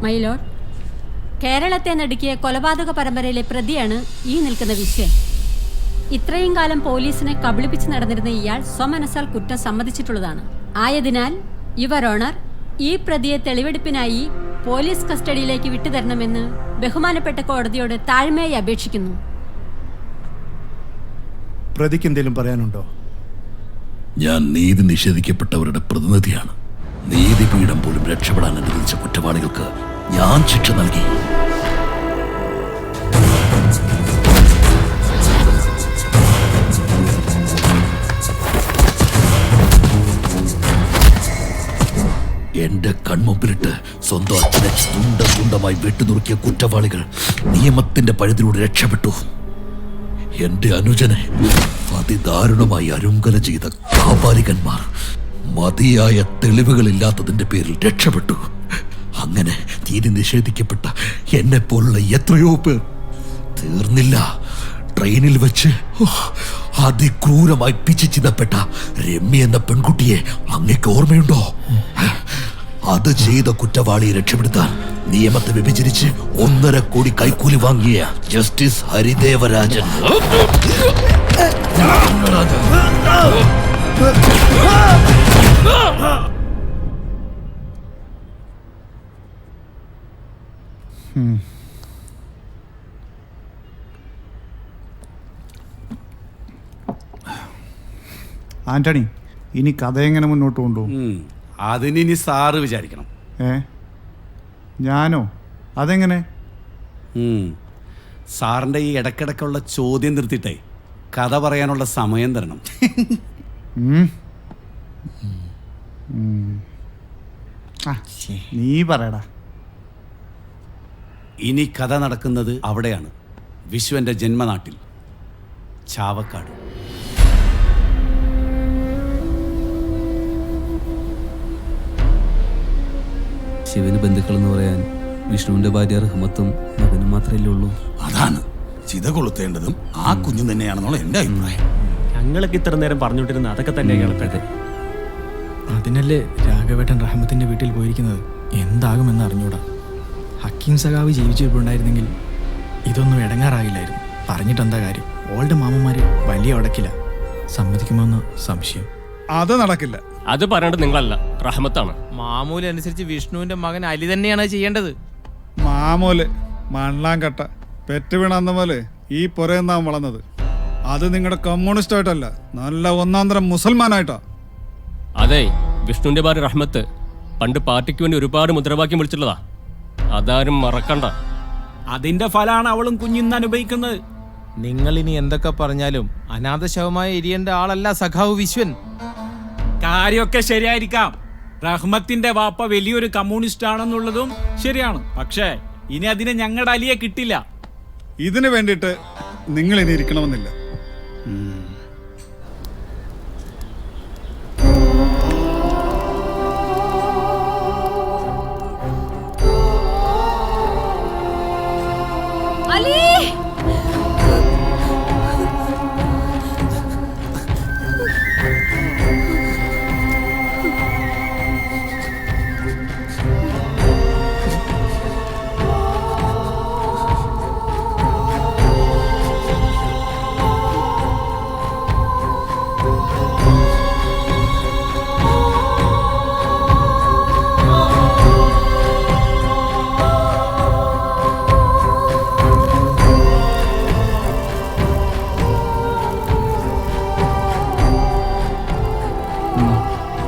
മൈലോഡ്, കേരളത്തെ നടുക്കിയ കൊലപാതക പരമ്പരയിലെ പ്രതിയാണ് ഈ നിൽക്കുന്ന വിശ്വൻ. ഇത്രയും കാലം പോലീസിനെ കബളിപ്പിച്ച് നടന്നിരുന്ന ഇയാൾ സ്വമനസാൽ കുറ്റം സമ്മതിച്ചിട്ടുള്ളതാണ്. ആയതിനാൽ യുവർ ഓണർ, ഈ പ്രതിയെ തെളിവെടുപ്പിനായി പോലീസ് കസ്റ്റഡിയിലേക്ക് വിട്ടുതരണമെന്ന് ബഹുമാനപ്പെട്ട കോടതിയോട് താഴ്മയായി അപേക്ഷിക്കുന്നു. പ്രതിക്ക് എന്തെങ്കിലും പറയാനുണ്ടോ? ഞാൻ നീതി നിഷേധിക്കപ്പെട്ടവരുടെ പ്രതിനിധിയാണ്. നീതിപീഠം പോലും രക്ഷപ്പെടാൻ അനുവദിച്ച കുറ്റവാളികൾക്ക് ഞാൻ ശിക്ഷ നൽകി. എന്റെ കൺമുമ്പിലിട്ട് സ്വന്തം അച്ഛനെ തുണ്ടമായി വെട്ടുനുറുക്കിയ കുറ്റവാളികൾ നിയമത്തിന്റെ പഴുതിലൂടെ രക്ഷപ്പെട്ടു. എന്റെ അനുജനെ അതിദാരുണമായി അരുങ്കല ചെയ്ത കാപാലികന്മാർ മതിയായ തെളിവുകളില്ലാത്തതിന്റെ പേരിൽ രക്ഷപ്പെട്ടു. അങ്ങനെ നീതി നിഷേധിക്കപ്പെട്ട എന്നെ പോലുള്ള എത്രയോ പേർ തീർന്നില്ല. ട്രെയിനിൽ വെച്ച് അതിക്രൂരമായി പിച്ചിച്ചിതപ്പെട്ട രമ്യ എന്ന പെൺകുട്ടിയെ അങ്ങേക്ക് ഓർമ്മയുണ്ടോ? അത് ചെയ്ത കുറ്റവാളിയെ രക്ഷപ്പെടുത്താൻ നിയമത്തെ വിഭജിച്ച് 1.5 കോടി കൈക്കൂലി വാങ്ങിയ ജസ്റ്റിസ് ഹരിദേവരാജൻ ആന്റണി, ഇനി കഥ എങ്ങനെ മുന്നോട്ട് കൊണ്ടുപോകും? അതിനി സാറ് വിചാരിക്കണം. ഞാനോ? അതെങ്ങനെ? സാറിന്റെ ഈ ഇടക്കിടക്കുള്ള ചോദ്യം നിർത്തിയിട്ടേ കഥ പറയാനുള്ള സമയം തരണം. നീ പറയടാ. ഇനി കഥ നടക്കുന്നത് അവിടെയാണ്, വിശ്വന്റെ ജന്മനാട്ടിൽ ചാവക്കാട്. ശിവന് ബന്ധുക്കൾ എന്ന് പറയാൻ വിഷ്ണുവിന്റെ ഭാര്യ റഹ്മത്തും മകനും മാത്രമല്ലേ ഉള്ളൂ. അതാണ് ചിത കൊളുത്തേണ്ടതും ആ കുഞ്ഞു തന്നെയാണെന്നുള്ള എന്റെ അഭിപ്രായം. ഞങ്ങളൊക്കെ ഇത്ര നേരം പറഞ്ഞുകൊണ്ടിരുന്ന അതൊക്കെ തന്നെ കേൾപ്പത്തെ. അതിനല്ലേ രാഘവേട്ടൻ റഹ്മത്തിന്റെ വീട്ടിൽ പോയിരിക്കുന്നത്. എന്താകുമെന്ന് അറിഞ്ഞൂടാ. ഹക്കീം സഖാവ് ജീവിച്ചിരിപ്പുണ്ടായിരുന്നെങ്കിൽ ഇതൊന്നും ഇടങ്ങാറാകില്ലായിരുന്നു. പറഞ്ഞിട്ടെന്താ കാര്യം? ഓൾഡ് മാമന്മാര് വലിയ ഉടക്കില്ല. സമ്മതിക്കുമെന്ന് സംശയം. അത് നടക്കില്ല. അത് പറയേണ്ടത് നിങ്ങളല്ല, റഹ്മത്താണ്. മാമൂല് അനുസരിച്ച് വിഷ്ണുവിന്റെ മകൻ അലി തന്നെയാണ് ചെയ്യേണ്ടത്. മാമൂല് മണ്ണാങ്കട്ട പെറ്റ് വീണന്ന പോലെ ഈ പുരയെന്നാൻ വളർന്നത്. അത് നിങ്ങളുടെ കമ്മ്യൂണിസ്റ്റ് ആയിട്ടല്ല, നല്ല ഒന്നാന്തരം മുസൽമാനായിട്ടാ. അതെ, വിഷ്ണുവിന്റെ ഭാര്യ റഹ്മത്ത് പണ്ട് പാർട്ടിക്ക് വേണ്ടി ഒരുപാട് മുദ്രാവാക്യം വിളിച്ചിട്ടുള്ളതാ. അതാരും മറക്കണ്ട. അതിന്റെ ഫലമാണ് അവളും കുഞ്ഞിന്ന് അനുഭവിക്കുന്നത്. നിങ്ങൾ ഇനി എന്തൊക്കെ പറഞ്ഞാലും അനാഥശവമായി എരിയേണ്ട ആളല്ല സഖാവ് വിശ്വൻ. കാര്യമൊക്കെ ശരിയായിരിക്കാം. റഹ്മത്തിന്റെ വാപ്പ വലിയൊരു കമ്മ്യൂണിസ്റ്റ് ആണെന്നുള്ളതും ശരിയാണ്. പക്ഷേ ഇനി അതിന് ഞങ്ങളുടെ അലിയെ കിട്ടില്ല. ഇതിനു വേണ്ടിയിട്ട് നിങ്ങൾ ഇനി ഇരിക്കണമെന്നില്ല.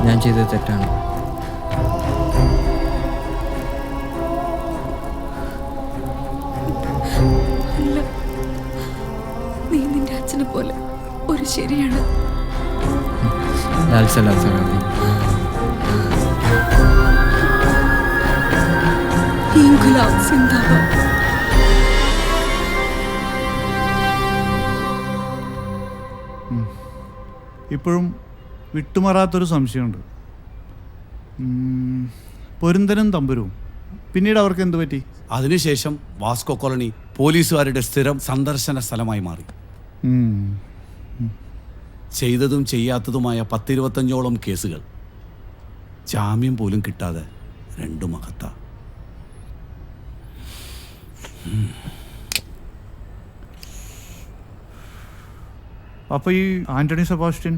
ഞാൻ ചെയ്തത് തെറ്റാണ്. അല്ല, നീ നിന്റെ അച്ഛനെ പോലെ ഒരു ശരിയാണ്. ഇൻഖിലാബ് സിന്ദാബാദ്. ഇപ്പോഴും വിട്ടുമാറാത്തൊരു സംശയമുണ്ട്. പൊരുന്തനും തമ്പുരും പിന്നീട് അവർക്ക് എന്തു പറ്റി? അതിനുശേഷം വാസ്കോ കോളനി പോലീസുകാരുടെ സ്ഥിരം സന്ദർശന സ്ഥലമായി മാറി. ചെയ്തതും ചെയ്യാത്തതുമായ 10-25ഓളം കേസുകൾ, ജാമ്യം പോലും കിട്ടാതെ 2 മഹത്ത. അപ്പോൾ ഈ ആന്റണി സെബാസ്റ്റ്യൻ,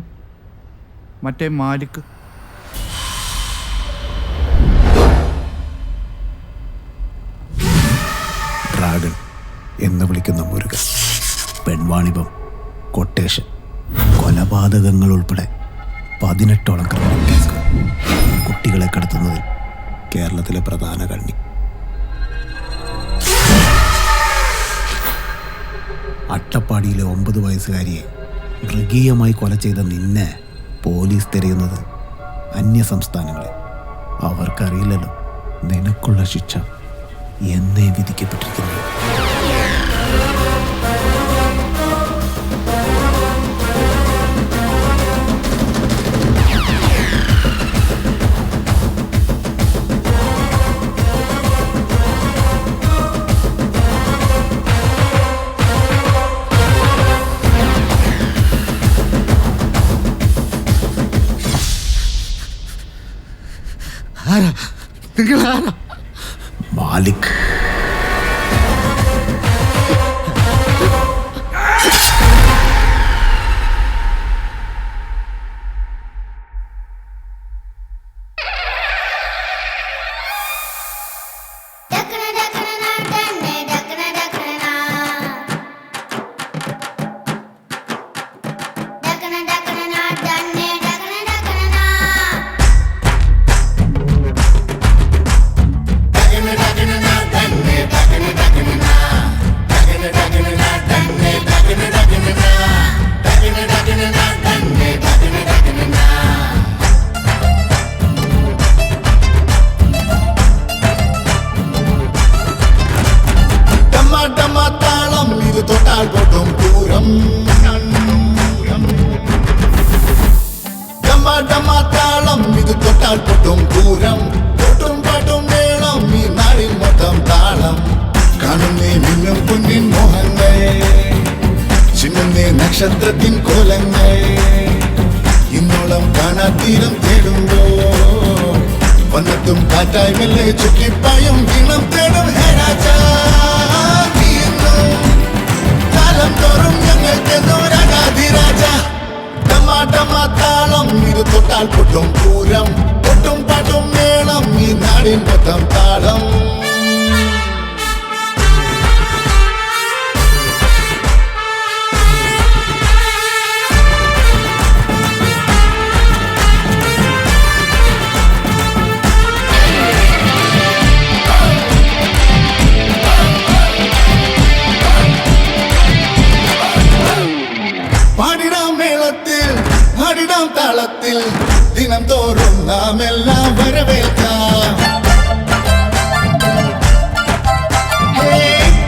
മറ്റേ മാലിക്, ഡ്രാഗൺ എന്ന് വിളിക്കുന്ന മുരുകൻ, പെൺവാണിഭം, കൊട്ടേഷൻ, കൊലപാതകങ്ങൾ ഉൾപ്പെടെ 18ഓളം ക്രിമിനൽ കേസുകൾ. കുട്ടികളെ കടത്തുന്നതിൽ കേരളത്തിലെ പ്രധാന കണ്ണി. അട്ടപ്പാടിയിലെ 9 വയസ്സുകാരിയെ മൃഗീയമായി കൊല ചെയ്ത നിന്നെ പോലീസ് തിരയുന്നത് അന്യ സംസ്ഥാനങ്ങളെ. അവർക്കറിയില്ലല്ലോ നിനക്കുള്ള ശിക്ഷ എന്നേ വിധിക്കപ്പെട്ടിരിക്കുന്നു. മാലിക്. നക്ഷത്രത്തിൻ കോലങ്ങൾ ഇന്നോളം കാണാത്തീരം തേടുമ്പോ വന്നത്തും കാറ്റായി മെല്ലെ ചുറ്റിപ്പായും ഈണം തേടും ഹേ രാജാ. കാലം തോറും ഞങ്ങൾക്ക് രാജാധിരാജ. ഡമാ ഡമാ താളം ഇത് തൊട്ടാൽ പൊട്ടും പൂരം, പൊട്ടും പാട്ടും മേളം ഈ നാടിൻ മൊത്തം താളം. പാടിടാം മേളത്തിൽ, ആടിടാം താളത്തിൽ, ദിനം തോറും നാം എല്ലാം വരവേൽക്കാം.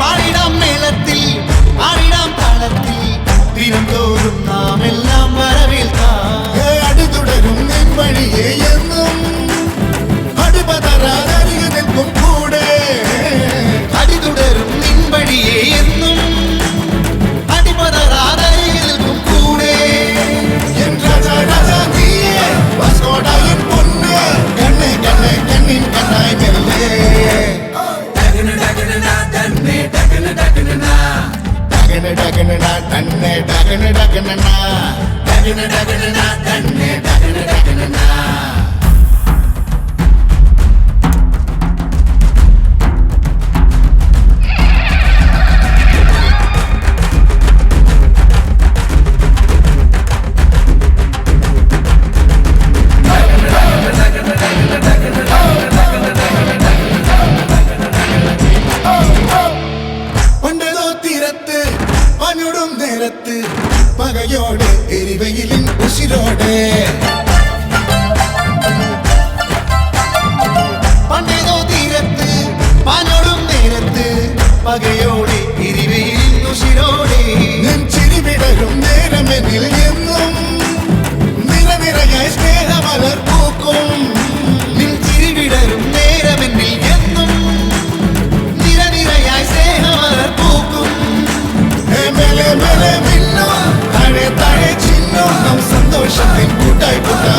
പാടിടാം മേളത്തിൽ, ആടിടാം താളത്തിൽ, ദിനം തോറും നാം എല്ലാം വരവേൽക്കാം. അടി തുടരും നിൻ വഴിയെ എന്നും അടിപതരാതരികെ നിൽക്കും കൂടെ. അടി തുടരും നിൻ വഴിയെ എന്നും പകയോടെ എരിവയിലിൻ ഉശിരോടെ പണ്ടേതോ തീരത്ത് പാഞ്ഞോടും നേരത്ത് പകയോടെ എരിവയിലിൻ ഉശിരോടെ നെഞ്ചിരി വിടരും നേരമെന്നിൽ എന്നും നിറനിറയായി സ്നേഹമലർ പൂക്കും. നെഞ്ചിരി വിടരും നേരമെന്നിൽ എന്നും നിറനിറയായി സ്നേഹമലർ പൂക്കും. മേലെ മേലെ മിന്നോ താഴെ താഴെ ചിന്നോ നാം സന്തോഷത്തിൻ കൂട്ടായി കൂട്ടാ.